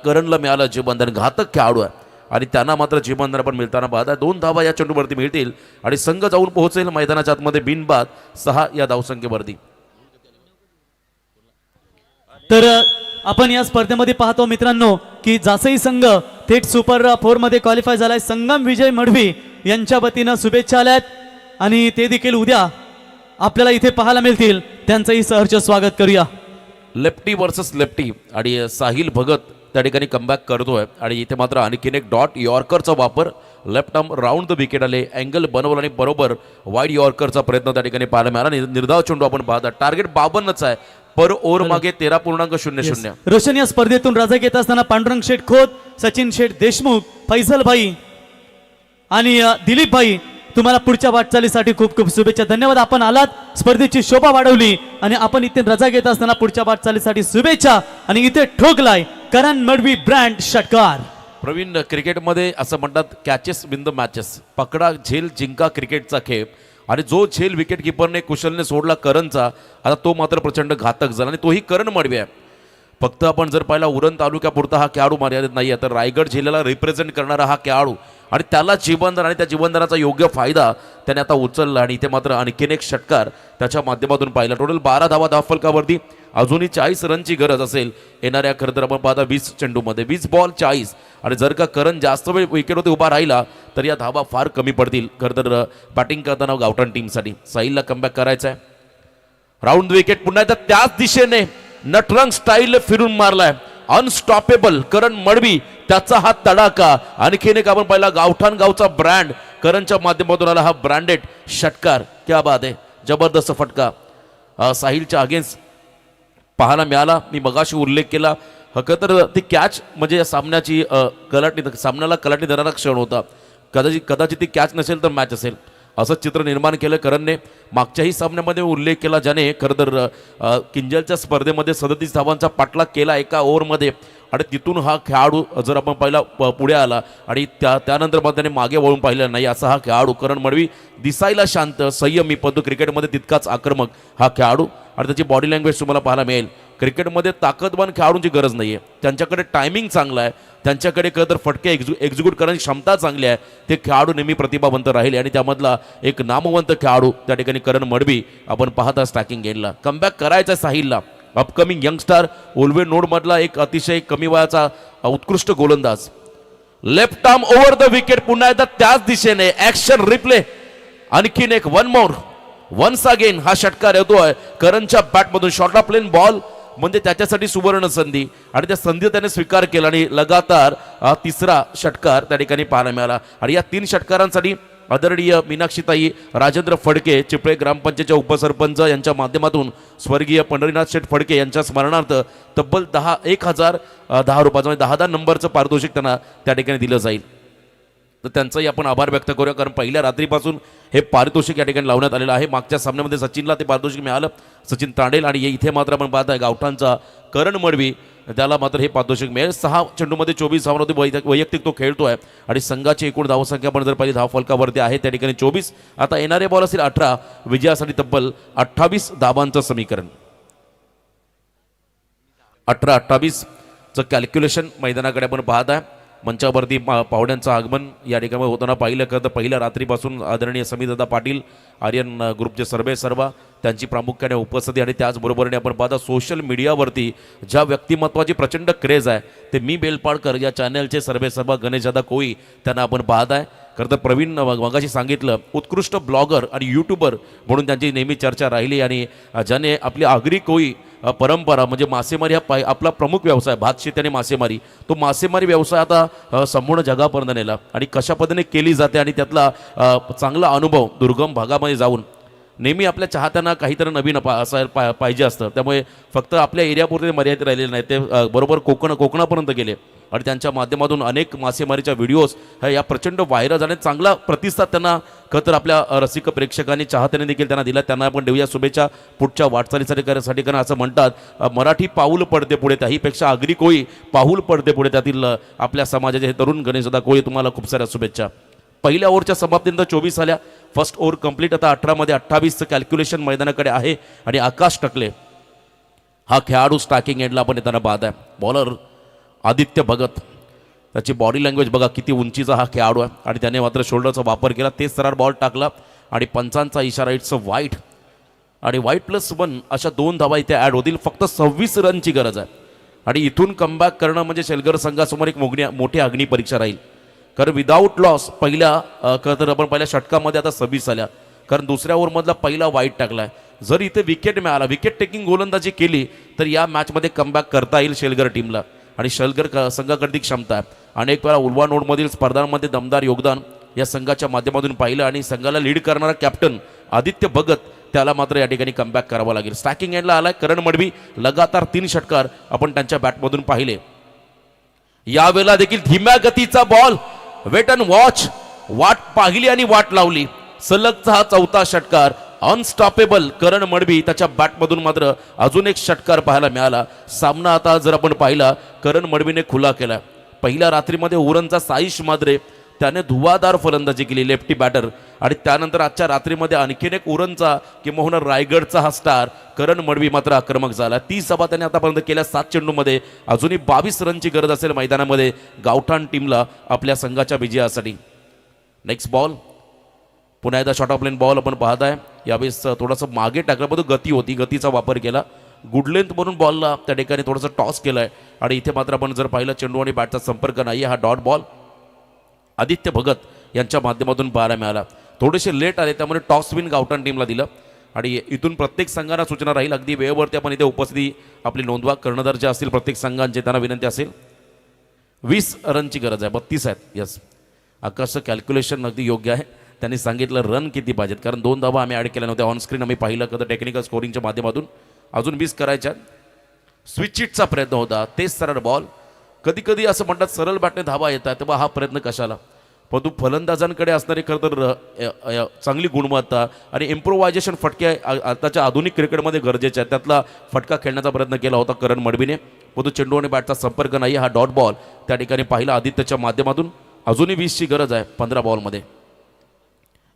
S9: करणला मिळालं जीवबंधन. घातक खेळाडू आहे आणि त्यांना मात्र जीवबंधन पण मिळताना पाहता. 2 धावा या चेंडूवरती मिळतील आणि संघ जाऊन पोहोचेल मैदानाच्या आतमध्ये बिनबाद 6 या धावसंख्येवरती.
S1: तर आपण या स्पर्धेमध्ये पाहतो मित्रांनो की जासई संघ थेट सुपर 4 मध्ये क्वालिफाय झालाय. संगम विजय मडवी यांच्या वतीनं शुभेच्छा आल्यात आणि ते देखील उद्या आपल्याला इथे पाहायला मिळतील. त्यांचंही सहर्ष स्वागत करूया.
S9: लेफ्टी वर्सेस लेफ्टी आणि साहिल भगत त्या ठिकाणी कमबॅक करतोय आणि इथे मात्र आणखीन एक डॉट यॉर्करचा वापर. Left arm round the wicket आले, अँगल बनवला आणि बरोबर वाईड यॉर्करचा प्रयत्न त्या ठिकाणी पाहायला मिळाला. निर्धाव चेंडू आपण पाहता. टार्गेट 52च आहे. पर ओव्हर मागे 13.00.
S1: रोशन या स्पर्धेतून रजा घेत असताना पांडुरंग शेठ खोत, सचिन शेठ देशमुख, फैसल भाई आणि दिलीप भाई तुम्हाला पुढच्या वाटचालीसाठी खूप खूप शुभेच्छा. धन्यवाद. आपण आलात, स्पर्धेची शोभा वाढवली आणि आपण इथे रजा घेत असताना पुढच्या वाटचालीसाठी शुभेच्छा. आणि इथे ठोकलाय करण मडवी ब्रँड षटकार.
S9: प्रवीण क्रिकेटमध्ये असं म्हणतात कॅचेस विन द मॅचेस. पकडा झेल जिंका क्रिकेटचा खेळ आणि जो झेल विकेट किपरने कुशलने सोडला करणचा आता तो मात्र प्रचंड घातक झाला आणि तोही करण मडवी आहे. फक्त आपण जर पाहिला उरण तालुक्यापुरता हा खेळाडू मर्यादित नाही आहे तर रायगड जिल्ह्याला रिप्रेझेंट करणारा हा खेळाडू आणि त्याला जीवनदान आणि त्या जीवनदानाचा योग्य फायदा त्याने आता उचलला आणि इथे मात्र आणखीन एक षटकार त्याच्या माध्यमातून पाहिला. टोटल 12 धावा धावफलकावरती. अजूनही 40 रनची गरज असेल येणाऱ्या. खरं तर आपण पाहता 20 चेंडूमध्ये 20 बॉल 40 आणि जर का करण जास्त वेळ विकेटवरती उभा राहिला तर या धावा फार कमी पडतील. खरं तर बॅटिंग करताना गावठाण टीमसाठी साहिलला कमबॅक करायचा आहे. राऊंड विकेट पुन्हा एकदा त्याच दिशेने नटरंग स्टाईल फिरून मारलाय. अनस्टॉपेबल करण मडवी त्याचा हा तडाखा. आणखीन एक आपण पाहिला गावठाण गावचा ब्रँड करणच्या माध्यमातून आला हा ब्रँडेड षटकार. क्या बात आहे. जबरदस्त फटका साहिलच्या अगेन्स्ट पाहायला मिळाला. मी मगाशी उल्लेख केला खरं तर ती कॅच म्हणजे या सामन्याची सामन्याला कलाटणी देणारा क्षण होता. कदाचित ती कॅच नसेल तर मॅच असेल असं चित्र निर्माण केलं करणने. मागच्याही सामन्यामध्ये उल्लेख केला ज्याने खरं तर किंजलच्या स्पर्धेमध्ये 37 धावांचा पाठलाग केला एका ओव्हरमध्ये आणि तिथून हा खेळाडू जर आपण पहिला पुढे आला आणि त्यानंतर मग त्याने मागे वळून पाहिलं नाही असा हा खेळाडू करण मडवी. दिसायला शांत संयमी परंतु क्रिकेटमध्ये तितकाच आक्रमक हा खेळाडू आणि त्याची बॉडी लँग्वेज तुम्हाला पाहायला मिळेल. क्रिकेटमध्ये ताकदवान खेळाडूंची गरज नाही आहे. त्यांच्याकडे टायमिंग चांगला आहे. त्यांच्याकडे खरं तर फटके एक्झिक्यूट करण्याची क्षमता चांगली आहे. ते खेळाडू नेहमी प्रतिभावंत राहिले आणि त्यामधला एक नामवंत खेळाडू त्या ठिकाणी करण मडवी आपण पाहता स्टॅकिंग गेनला. कमबॅक करायचा साहिलला. अपकमिंग यंगस्टार ओल्वे नोडमधला एक अतिशय कमी वयाचा उत्कृष्ट गोलंदाज. Left arm over the wicket पुन्हा एकदा त्याच दिशेने. Action replay. आणखीन एक वन मोर वन्स अगेन हा षटकार येतोय करणच्या बॅटमधून. शॉर्ट ऑफ प्लेन बॉल म्हणजे त्याच्यासाठी सुवर्ण संधी आणि त्या संधी त्याने स्वीकार केला आणि लगातार 3रा षटकार त्या ठिकाणी पाहायला मिळाला. आणि या 3 षटकारांसाठी आदरणीय मीनाक्षीताई राजेंद्र फडके चिपळे ग्रामपंचायतच्या उपसरपंच यांच्या माध्यमातून स्वर्गीय पंढरीनाथ शेठ फडके यांच्या स्मरणार्थ तब्बल 10,000 रुपयाचं म्हणजे 10 नंबरचं पारितोषिक त्यांना त्या ठिकाणी दिलं जाईल. तर त्यांचाही आपण आभार व्यक्त करूया, कारण पहिल्या रात्रीपासून हे पारितोषिक या ठिकाणी लावण्यात आलेलं आहे. मागच्या सामन्यामध्ये सचिनला ते पारितोषिक मिळालं, सचिन तांडेल, आणि इथे मात्र आपण पाहत आहे गावठाणचा करण मडवी, त्याला मात्र हे पारितोषिक मिळेल. 6 चेंडूमध्ये 24 धावांवरती वैयक्तिक तो खेळतो आहे आणि संघाची एकूण धावसंख्या पण जर पहिली धावफलकावरती आहे त्या ठिकाणी 24. आता येणारे बॉल असतील 18, विजयासाठी तब्बल 28 धाबांचं समीकरण. 18-28चं कॅल्क्युलेशन मैदानाकडे आपण पाहत आहे. मंचावरती पाहुण्यांचं आगमन या ठिकाणी होताना पाहिलं तर पहिल्या रात्रीपासून आदरणीय समीरदादा पाटील, आर्यन ग्रुपचे सर्वा त्यांची प्रामुख्याने उपस्थिती, आणि त्याचबरोबरने आपण पाहता सोशल मीडियावरती ज्या व्यक्तिमत्वाची प्रचंड क्रेज आहे ते मी बेलपाडकर या चॅनलचे सर्वा गणेशदादा कोळी त्यांना आपण पाहत आहे. खरं तर प्रवीण मगाशी सांगितलं उत्कृष्ट ब्लॉगर आणि यूट्यूबर म्हणून त्यांची नेहमी चर्चा राहिली, आणि ज्याने आपली आगरी कोळी परंपरा म्हणजे मासेमारी हा आपला प्रमुख व्यवसाय, भातशेती आणि मासेमारी, तो मासेमारी व्यवसाय आता संपूर्ण जगापर्यंत नेला आणि कशा पद्धतीने केली जाते आणि त्यातला चांगला अनुभव दुर्गम भागामध्ये जाऊन नेहमी आपल्या चाहत्यांना काहीतरी नवीन असायला पाहिजे असतं. त्यामुळे फक्त आपल्या एरियापुरते मर्यादित राहिलेले नाही, ते बरोबर कोकणापर्यंत गेले आणि त्यांच्या माध्यमातून अनेक मासेमारीच्या व्हिडिओज या प्रचंड व्हायरल झाले. चांगला प्रतिसाद त्यांना खतर आपल्या रसिक प्रेक्षकांनी चाहत्यांनी देखील त्यांना दिला. त्यांना आपण देऊया शुभेच्छा पुढच्या वाटचालीसाठी कारण असं म्हणतात मराठी पाऊल पडते पुढे, त्याहीपेक्षा आगरी कोळी पाऊल पडते पुढे. त्यातील आपल्या समाजाचे हे तरुण गणेशदादा कोळी, तुम्हाला खूप साऱ्या शुभेच्छा. पहिल्या ओव्हरच्या समाप्तीनंतर 24 आल्या, फर्स्ट ओव्हर कंप्लीट. आता 18मध्ये 28चं कॅल्क्युलेशन मैदानाकडे आहे आणि आकाश टकले हा खेळाडू स्ट्रायकिंग एंडला आपण येताना पाहत आहे. बॉलर आदित्य भगत, त्याची बॉडी लँग्वेज बघा, किती उंचीचा हा खेळाडू आहे आणि त्याने मात्र शोल्डरचा वापर केला, तेच सरळ बॉल टाकला आणि पंचांचा इशारा इट्स वाईट, आणि वाईट +1 अशा 2 धावा इथे ॲड होतील. फक्त 26 रनची गरज आहे आणि इथून कमबॅक करणं म्हणजे शेलगर संघासमोर एक मोठी अग्नी परीक्षा राहील. कारण विदाऊट लॉस तर आपण पहिल्या षटकामध्ये आता 26 आल्या, कारण दुसऱ्या ओव्हरमधला पहिला वाईट टाकला आहे. जर इथे विकेट मिळाला, विकेट टेकिंग गोलंदाजी केली तर या मॅचमध्ये कमबॅक करता येईल शेलगर टीमला, आणि शेलगर संघाकडे क्षमता आहे. अनेक वेळा उलवा नोडमधील स्पर्धांमध्ये दमदार योगदान या संघाच्या माध्यमातून पाहिलं आणि संघाला लीड करणारा कॅप्टन आदित्य भगत, त्याला मात्र या ठिकाणी कमबॅक करावा लागेल. स्ट्रायकिंग एंडला आलाय करण मडवी, लगातार 3 षटकार आपण त्यांच्या बॅटमधून पाहिले. यावेळेला देखील धीम्या गतीचा बॉल, वेट अँड वॉच, वाट पाहिली आणि वाट लावली. सलगचा हा 4था षटकार, अनस्टॉपेबल करण मडवी, त्याच्या बॅटमधून मात्र अजून एक षटकार पाहायला मिळाला. सामना आता जर आपण पाहिला करण मडवीने खुला केला. पहिल्या रात्रीमध्ये उरणचा साईश माद्रे त्याने धुवाधार फलंदाजी केली, लेफ्टी बॅटर, आणि त्यानंतर आजच्या रात्रीमध्ये आणखीन एक उरणचा किंवा रायगडचा हा स्टार करण मडवी मात्र आक्रमक झाला. 30 धावा त्याने आतापर्यंत केल्या 7 चेंडूमध्ये. अजूनही 22 रनची गरज असेल मैदानामध्ये गावठाण टीमला आपल्या संघाच्या विजयासाठी. नेक्स्ट बॉल, पुन्हा एकदा शॉर्ट ऑफ लेन बॉल आपण पाहत आहे. यावेळेस थोडंसं मागे टाकलं, पण गती होती, गतीचा वापर केला. गुड लेंथ म्हणून बॉलला त्या ठिकाणी थोडंसं टॉस केलं आहे आणि इथे मात्र आपण जर पाहिलं चेंडू आणि बॅटचा संपर्क नाही. हा डॉट बॉल आदित्य भगत यांच्या माध्यमातून पाहायला मिळाला. थोडेसे लेट आले, त्यामुळे टॉस विन गावठाण टीमला दिलं आणि इथून प्रत्येक संघाला सूचना राहील, अगदी वेळेवरती आपण इथे उपस्थिती आपली नोंदवा. कर्णधार जे असतील प्रत्येक संघांचे त्यांना विनंती असेल. 20 रनची गरज आहे, 32 आहेत. यस, आकाशचं कॅल्क्युलेशन अगदी योग्य आहे. त्यांनी सांगितलं रन किती पाहिजेत, कारण 2 धावा आम्ही ॲड केल्या नव्हत्या. ऑनस्क्रीन आम्ही पाहिलं का तर टेक्निकल स्कोरिंगच्या माध्यमातून अजून 20 करायच्या. स्विच इटचा प्रयत्न होता, तेच सरळ बॉल. कधी कधी असं म्हणतात सरळ बॅटने धावा येतात, तेव्हा हा प्रयत्न कशाला, परंतु फलंदाजांकडे असणारी खरं तर चांगली गुणवत्ता आणि इम्प्रोव्हायझेशन फटके आताच्या आधुनिक क्रिकेटमध्ये गरजेचे आहेत. त्यातला फटका खेळण्याचा प्रयत्न केला होता करण मडवीने, परंतु चेंडू आणि बॅटचा संपर्क नाही. हा डॉट बॉल त्या ठिकाणी पाहिला आदित्यच्या माध्यमातून. अजूनही 20ची गरज आहे 15 बॉलमध्ये.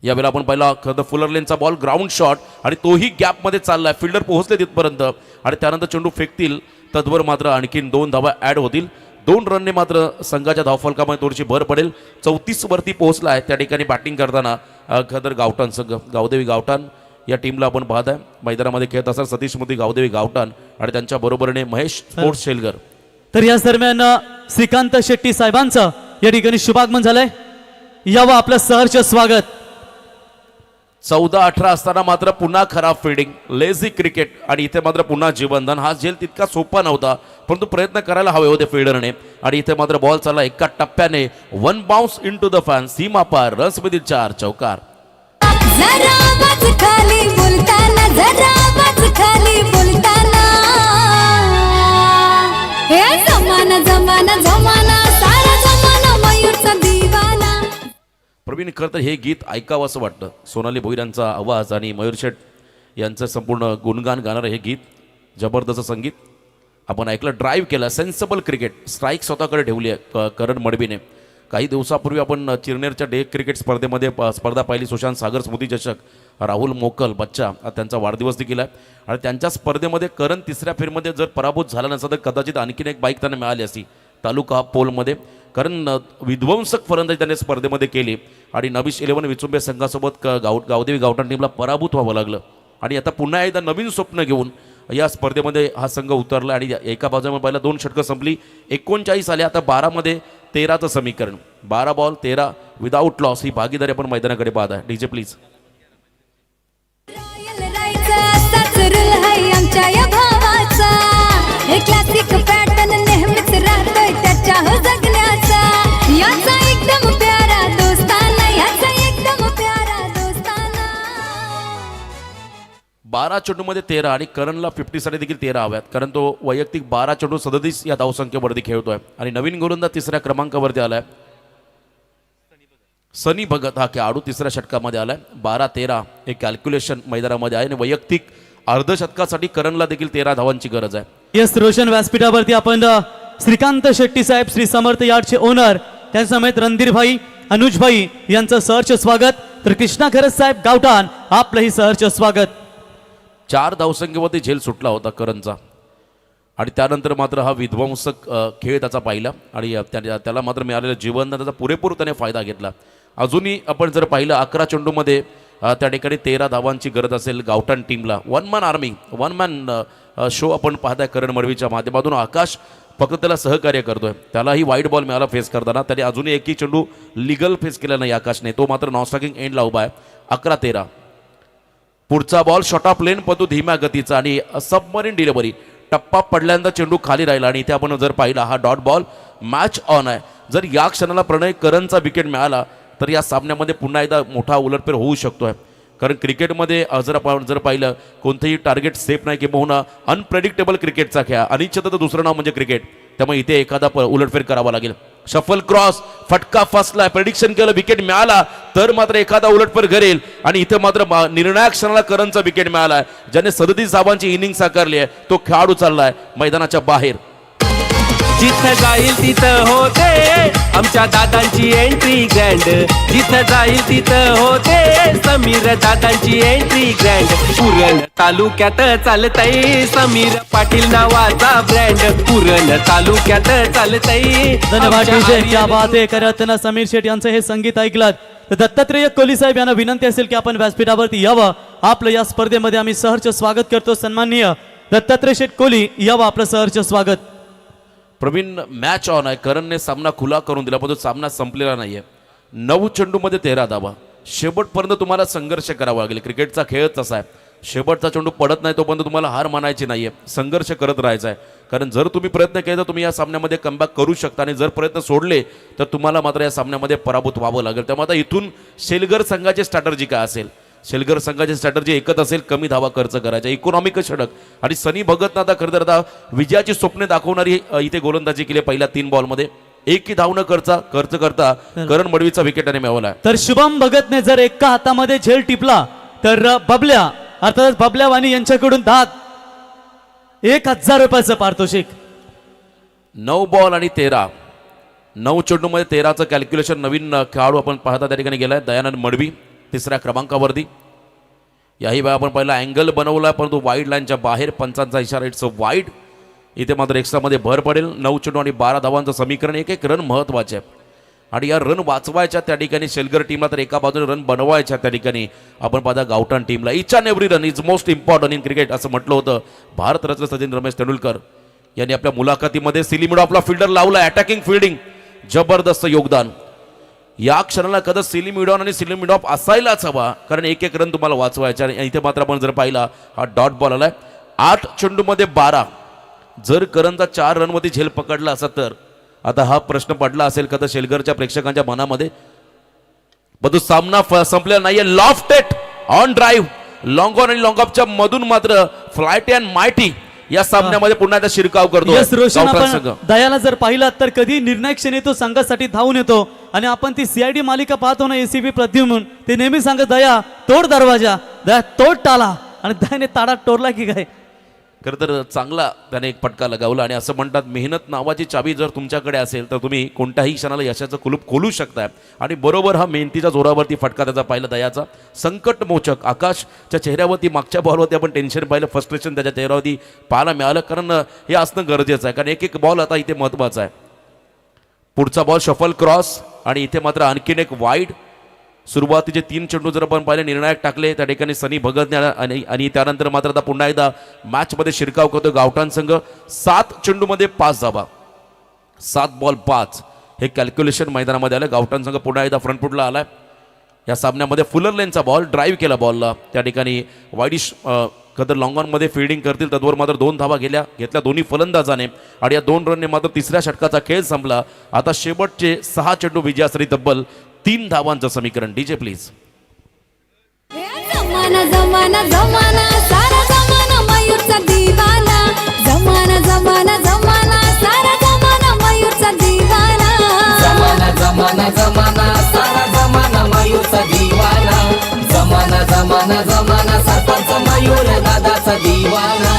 S9: यावेळेला आपण पाहिला खरं तर फुलर लेनचा बॉल, ग्राउंड शॉट, आणि तोही गॅपमध्ये चाललाय. फिल्डर पोहोचले तिथपर्यंत आणि त्यानंतर चेंडू फेकतील, तद्वर मात्र आणखीन 2 धावा ॲड होतील. 2 रनने मात्र संघाच्या धावफलकामध्ये थोडीशी भर पडेल. 34 वरती पोहोचला आहे त्या ठिकाणी बॅटिंग करताना खदर गावठाण संघ. गावदेवी गावठाण या टीमला आपण पाहत आहे. मैदानामध्ये खेळत असतात सतीश मोदी गावदेवी गावठाण आणि त्यांच्या बरोबरीने महेश स्पोर्ट्स शेलगर.
S1: तर याच दरम्यान श्रीकांत शेट्टी साहेबांचं या ठिकाणी शुभागमन झालंय. यावं आपलं सहर्ष स्वागत.
S9: 14-18 असताना मात्र पुन्हा खराब फिल्डिंग, लेझी क्रिकेट आणि इथे मात्र पुन्हा जीवनदान. हा झेल तितका सोपा नव्हता, परंतु प्रयत्न करायला हवे होते फिल्डरने. आणि इथे मात्र बॉल चालला एका टप्प्याने, 1 bounce into the fan, सीमा पार, रन्स मधील 4 चौकार.
S5: जरा आवाज खाली बोलताना, जरा आवाज खाली बोलताना, हे जमाना जमाना जमाना, सारा जमाना मयूरचा दिवाना.
S9: प्रवीण, खरं तर हे गीत ऐकावं असं वाटतं. सोनाली भोईर यांचा आवाज आणि मयूर शेठ यांचं संपूर्ण गुणगान गाणारं हे गीत, जबरदस्त संगीत आपण ऐकलं. ड्राईव्ह केला, सेन्सिबल क्रिकेट, स्ट्राईक स्वतःकडे ठेवली आहे करण मडबीने. काही दिवसापूर्वी आपण चिरनेरच्या डे क्रिकेट स्पर्धेमध्ये स्पर्धा पाहिली. सुशांत सागर स्मृती चषक, राहुल मोकल बच्चा त्यांचा वाढदिवस देखील आहे. आणि त्यांच्या स्पर्धेमध्ये करण तिसऱ्या फेरीमध्ये जर पराभूत झाला नसता तर कदाचित आणखीन एक बाईक त्यांना मिळाली असती तालुका पोलमध्ये. कारण विध्वंसक फलंदाजी त्याने स्पर्धेमध्ये केली आणि नवीश 11 विचुंबे संघासोबत गावदेवी गावठाण टीमला पराभूत व्हावं लागलं. आणि आता पुन्हा एकदा नवीन स्वप्न घेऊन या स्पर्धेमध्ये हा संघ उतरला आणि एका बाजूला पहिला 2 षटकं संपली. 39 आले. आता 12मध्ये 13चं समीकरण, 12 बॉल 13 विदाऊट लॉस ही भागीदारी आपण मैदानाकडे पाहत आहे. DJ please.
S5: रॉयल राहायचं असाच रूल आहे आमच्या या भावाचा. हे क्लासिक पॅटर्न नेहमीच राहतोय त्याच्या हो जगण्याचा. याचा एकदम प्यारा दोस्ताना, याचा एकदम प्यारा दोस्ताना.
S9: 12 चेंडूमध्ये 13 आणि करणला 50साठी देखील 13 हव्यात, कारण तो वैयक्तिक 12 चेंडू 37 या धावसंख्येवरती खेळतोय. आणि नवीन गोलंदाज तिसऱ्या क्रमांकावरती आलाय सनी भगत. हा खेळाडू तिसऱ्या षटकामध्ये आलाय. 12-13 एक कॅल्क्युलेशन मैदानामध्ये आहे आणि वैयक्तिक अर्धशतकासाठी करणला देखील 13 धावांची गरज आहे.
S1: येस, रोशन व्यासपीठावरती आपण श्रीकांत शेट्टी साहेब, श्री समर्थ यार्डचे ओनर, त्यासमेत रणधीर भाई, अनुज भाई यांचं सहर्ष स्वागत. तर कृष्णा खरस साहेब गावठाण आपलंही सहर्ष स्वागत.
S9: 4 धावसंख्येवरती झेल सुटला होता करणचा आणि त्यानंतर मात्र हा विध्वंसक खेळ त्याचा पाहिला आणि त्याला मात्र मिळालेलं जीवन त्याचा पुरेपूर त्याने फायदा घेतला. अजूनही आपण जर पाहिलं 11 चेंडूमध्ये त्या ठिकाणी 13 धावांची गरज असेल गावठाण टीमला. 1 मॅन आर्मी, 1 मॅन शो आपण पाहताय करण मडवीच्या माध्यमातून. आकाश फक्त त्याला सहकार्य करतोय. त्यालाही वाईट बॉल मिळाला फेस करताना. त्याने अजूनही एकही चेंडू लिगल फेस केला नाही आकाशने. तो मात्र नॉन स्ट्रायकिंग एंडला उभा आहे. 11-13. पुढचा बॉल शॉर्ट ऑफ लेन पतू धीम्या गतीचा आणि सबमरीन डिलिव्हरी. टप्पा पडल्यानंतर चेंडू खाली राहिला आणि इथे आपण जर पाहिला हा डॉट बॉल मॅच ऑन आहे. जर या क्षणाला प्रणय करणचा विकेट मिळाला तर या सामन्यामध्ये पुन्हा एकदा मोठा उलटफेर होऊ शकतोय. कारण क्रिकेटमध्ये जर आपण जर पाहिलं कोणतेही टार्गेट सेफ नाही किंवा अनप्रेडिक्टेबल क्रिकेटचा खेळ, अनिश्चितता दुसरं नाव म्हणजे क्रिकेट. त्यामुळे इथे एखादा उलटफेर करावा लागेल. शफल क्रॉस, फटका फसला, प्रेडिक्शन केलं, विकेट मिळाला तर मात्र एखादा उलटफेर करेल आणि इथे मात्र निर्णायक क्षणाला करणचा विकेट मिळाला, ज्याने 37 धावांची इनिंग साकारली आहे. तो खेळाडू चाललाय मैदानाच्या बाहेर.
S3: जिथं जाईल तिथं होते आमच्या दादांची एंट्री ग्रँड. जिथं जाईल तिथं होते समीर दादांची एंट्री ग्रँड. पुरण तालुक्यात चालतय समीर पाटील नावाचा ब्रँड. पुरण तालुक्यात चालतय.
S1: धन्यवाद डीजे, क्या बात आहे. करताना समीर शेठ यांचं हे संगीत ऐकलात तर दत्तात्रेय कोली साहेब यांना विनंती असेल की आपण व्यासपीठावरती यावं. आपलं या स्पर्धेमध्ये आम्ही सहर्ष स्वागत करतो. सन्माननीय दत्तात्रेय शेठ कोली यावं, आपलं सहर्ष स्वागत.
S9: प्रवीण, मॅच ऑन आहे. करणने सामना खुला करून दिला पण तो सामना संपलेला नाहीये. 9 चेंडूमध्ये 13 धावा. शेवटपर्यंत तुम्हाला संघर्ष करावा लागेल. क्रिकेटचा खेळ तसा आहे. शेवटचा चेंडू पडत नाही तोपर्यंत तुम्हाला हार मानायची नाहीये, संघर्ष करत राहायचा आहे. कारण जर तुम्ही प्रयत्न केले तर तुम्ही या सामन्यामध्ये कमबॅक करू शकता आणि जर प्रयत्न सोडले तर तुम्हाला मात्र या सामन्यामध्ये पराभूत व्हावं लागेल. त्यामुळे आता इथून शेलगर संघाची स्ट्रॅटर्जी काय असेल? शेलगर संघाची स्ट्रॅटर्जी एकच असेल, कमी धावा खर्च करायचा, इकॉनॉमिक षटक. आणि सनी भगतनं आता खरं तर आता विजयाची स्वप्ने दाखवणारी इथे गोलंदाजी केली. पहिल्या 3 बॉलमध्ये एकही धाव न खर्च करता करण मडवीचा विकेटाने मिळवला.
S1: तर शुभम भगतने जर एका हातामध्ये झेल टिपला तर बबल्या अर्थात बबल्या वाणी यांच्याकडून 10,000 रुपयाचं पारितोषिक.
S9: 9 बॉल आणि 13, 9 चेंडूमध्ये 13चं कॅल्क्युलेशन. नवीन खेळाडू आपण पाहता त्या ठिकाणी गेलाय दयानंद मडवी तिसऱ्या क्रमांकावरती. याही वेळा आपण पहिला अँगल बनवला परंतु वाईड लाईनच्या बाहेर. 5चा इशारा, इट्स वाईड. इथे मात्र एक्स्ट्रामध्ये भर पडेल. 9 चेंडू आणि 12 धावांचं समीकरण. एक रन महत्वाचे आहे आणि या रन वाचवायच्या त्या ठिकाणी शेलगर टीमला तर एका बाजूने रन बनवायच्या त्या ठिकाणी आपण पाहता गावठाण टीमला. Each and every run is most important in cricket असं म्हटलं होतं भारतरत्न सचिन रमेश तेंडुलकर यांनी आपल्या मुलाखतीमध्ये. सिली मिडो आपला फिल्डर लावला, अटॅकिंग फिल्डिंग, जबरदस्त योगदान. या क्षणाला कदा सिली मिडॉन आणि सिली मिडॉप असायलाच हवा कारण एक रन तुम्हाला वाचवायचा. आणि इथे मात्र आपण जर पाहिला हा डॉट बॉल आलाय. 8 चेंडूमध्ये 12. जर करणचा 4 रनमध्ये झेल पकडला असा तर आता हा प्रश्न पडला असेल का तर शेलगरच्या प्रेक्षकांच्या मनामध्ये. पण तो सामना संपलेला नाहीये. Lofted on drive, long on आणि लॉंग ऑफच्या मधून मात्र फ्लायटी अँड मायटी या सामन्यामध्ये पुन्हा एकदा शिरकाव करतो
S1: यस रोशन,
S9: गावठाण संघ.
S1: आपण दयाला जर पाहिलं तर कधी निर्णायक क्षणी तो संघासाठी धावून येतो आणि आपण ती CID मालिका पाहतो ना, ACB प्रद्युम्न ते नेहमी सांगत, दया तोड दरवाजा, दया तोड टाला, आणि दयाने ताडा तोडला की काय.
S9: खरं तर चांगला त्याने एक फटका लगावला आणि असं म्हणतात मेहनत नावाची चाबी जर तुमच्याकडे असेल तर तुम्ही कोणत्याही क्षणाला यशाचं कुलूप खोलू शकताय. आणि बरोबर हा मेहनतीच्या जोरावरती फटका त्याचा पाहिला दयाचा. संकटमोचक आकाशच्या चेहऱ्यावरती मागच्या बॉलवरती आपण टेन्शन पाहिलं, फ्रस्ट्रेशन त्याच्या चेहऱ्यावरती पाहायला मिळालं, कारण हे असणं गरजेचं आहे, कारण एक एक बॉल आता इथे महत्त्वाचा आहे. पुढचा बॉल शफल क्रॉस आणि इथे मात्र आणखीन एक वाईड. सुरुवातीचे 3 चेंडू जर आपण पाहिले निर्णायक टाकले त्या ठिकाणी सनी भगत आणि त्यानंतर मात्र आता पुन्हा एकदा मॅचमध्ये शिरकाव करतो गावठाण संघ. 7 चेंडूमध्ये 5 धावा, 7 बॉल 5 हे कॅल्क्युलेशन मैदानामध्ये आलं. गावठाण संघ पुन्हा एकदा फ्रंटफुटला आलाय. या सामन्यामध्ये फुलर लेनचा बॉल ड्राईव्ह केला बॉलला, त्या ठिकाणी वाईडिश कदर लॉंग ऑनमध्ये फिल्डिंग करतील, तत्वर मात्र 2 धावा घेतल्या दोन्ही फलंदाजाने आणि या 2 रनने मात्र तिसऱ्या षटकाचा खेळ संपला. आता शेवटचे 6 चेंडू विजयासरी तब्बल 3 धावांचं समीकरण. DJ please.
S5: जमाना जमाना जमाना सारा जमाना मयूरचा दिवाना, जमाना जमाना जमाना सारा जमाना मयूरचा दिवाना.
S6: जमाना जमाना जमाना सारा जमाना मयूरचा दिवाना, जमाना जमाना जमाना सरपंच मयूर दादाचा दिवाना.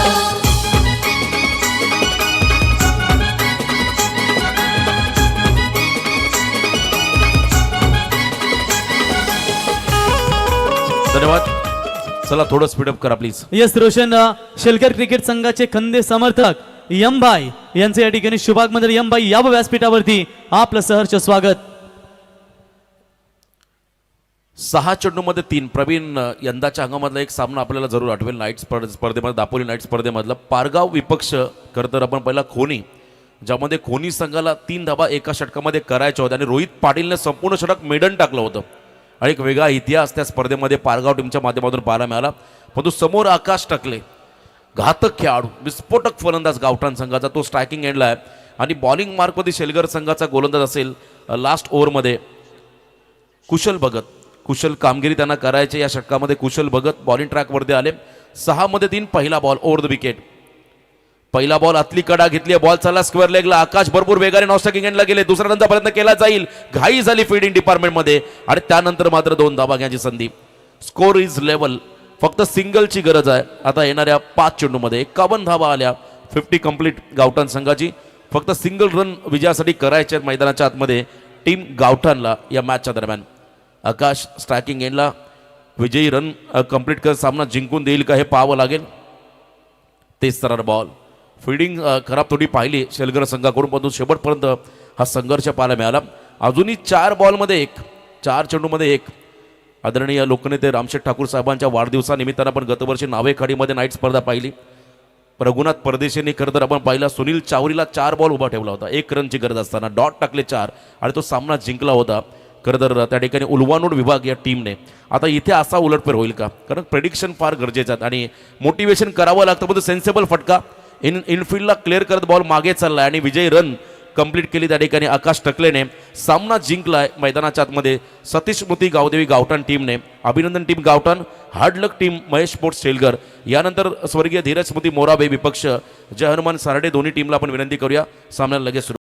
S9: धन्यवाद. चला थोडं स्पीडअप करा please.
S1: Yes Roshan, Shelkar cricket संघाचे खंदे समर्थक यमबाई यांचे या ठिकाणी शुभागमन. यमबाई या व्यासपीठावरती आपलं सहर्ष स्वागत.
S9: 6 चेंडूमध्ये 3. प्रवीण, यंदाच्या हंगामातला एक सामना आपल्याला जरूर आठवेल नाईट स्पर्धेमध्ये, दापोली नाईट स्पर्धेमधला पारगाव विपक्ष. खरं तर आपण पहिला खोनी, ज्यामध्ये खोनी संघाला 3 धावा एका षटकामध्ये करायच्या होत्या आणि रोहित पाटीलने संपूर्ण षटक मेडन टाकलं होतं आणि एक वेगळा इतिहास त्या स्पर्धेमध्ये पारगाव टीमच्या माध्यमातून पाहायला मिळाला. परंतु समोर आकाश टाकले, घातक खेळाडू, विस्फोटक फलंदाज गावठाण संघाचा, तो स्ट्रायकिंग एंडला आहे आणि बॉलिंग मार्कमध्ये शेलगर संघाचा गोलंदाज असेल लास्ट ओव्हरमध्ये कुशल भगत. कुशल कामगिरी त्यांना करायचे या षटकामध्ये. कुशल भगत बॉलिंग ट्रॅकवरती आले. 6 मध्ये 3. पहिला बॉल ओव्हर द विकेट. पहिला बॉल आतली कडा घेतली, बॉल चालला स्क्वेअर लेगला. आकाश भरपूर वेगाने नॉस्टॅकिंग एंडला गेले. दुसरा रनचा प्रयत्न केला जाईल, घाई झाली फील्डिंग डिपार्टमेंटमध्ये आणि त्यानंतर मात्र 2 धावा घ्यायची संधी. स्कोर इज लेवल, फक्त सिंगलची गरज आहे. आता येणाऱ्या 5 चेंडूमध्ये 51 धावा आल्या. 50 कंप्लीट गावठाण संघाची. फक्त सिंगल रन विजयासाठी करायचे मैदानाच्या आतमध्ये टीम गावठाणला या मॅचच्या दरम्यान. आकाश स्ट्रायकिंग एंडला विजयी रन कंप्लीट कर सामना जिंकून देईल का हे पाहावं लागेल. तेच तर बॉल फिल्डिंग खराब थोडी पाहिली शेलगर संघाकडून, परंतु शेवटपर्यंत हा संघर्ष पाहायला मिळाला. अजूनही 4 बॉलमध्ये 1, 4 चेंडूमध्ये 1. आदरणीय लोकनेते रामशेठ ठाकूर साहेबांच्या वाढदिवसानिमित्तानं आपण गतवर्षी नावेखाडीमध्ये नाईट स्पर्धा पाहिली. रघुनाथ परदेशींनी खरं तर आपण पाहिला सुनील चावरीला 4 बॉल उभा ठेवला होता. 1 रनची गरज असताना डॉट टाकले 4 आणि तो सामना जिंकला होता. खरं तर त्या ठिकाणी उलवानोड विभाग या टीमने. आता इथे असा उलटफेर होईल का, कारण प्रेडिक्शन फार गरजेचं आहे आणि मोटिवेशन करावं लागतं. पण सेन्सेबल फटका इनफिल्डला क्लिअर करत बॉल मागे चाललाय आणि विजयी रन कंप्लीट केली त्या ठिकाणी आकाश टकलेने. सामना जिंकलाय मैदानाच्या आतमध्ये सतीश मोती गावदेवी गावठाण टीमने. अभिनंदन टीम गावठाण, हार्ड लक टीम महेश स्पोर्ट्स शेलगर. यानंतर स्वर्गीय धीरज स्मृती मोराबे विपक्ष जय हनुमान सारडे. दोन्ही टीमला आपण विनंती करूया सामन्याला लगेच सुरू.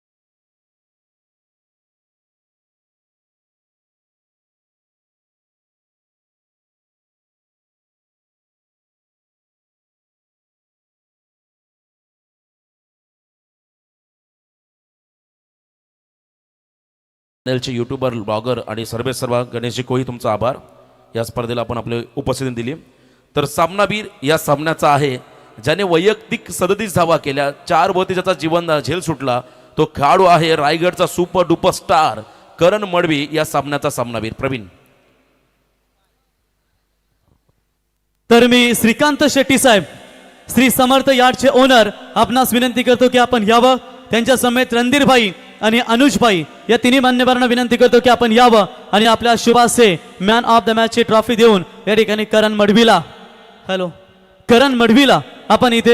S9: चॅनलचे यूट्यूबर, ब्लॉगर आणि सर्व गणेशजी कोही तुमचा आभार. या स्पर्धेला आपण आपली उपस्थिती दिली. तर सामनावीर या सामन्याचा आहे ज्याने वैयक्तिक 37 धावा केल्या, 4 वरती ज्याचा जीवन झेल सुटला, तो खेळाडू आहे रायगडचा सुपर डुपर स्टार करण मडवी. या सामन्याचा सामनावीर प्रवीण.
S1: तर मी श्रीकांत शेट्टी साहेब, श्री समर्थ यार्डचे ओनर, आपणास विनंती करतो की आपण यावं. त्यांच्या समेत रणधीरभाई आणि अनुजभाई या तिन्ही मान्यवरांना विनंती करतो की आपण यावं आणि आपल्या शुभासे मॅन ऑफ द मॅचची ट्रॉफी देऊन या ठिकाणी करण मडवीला आपण इथे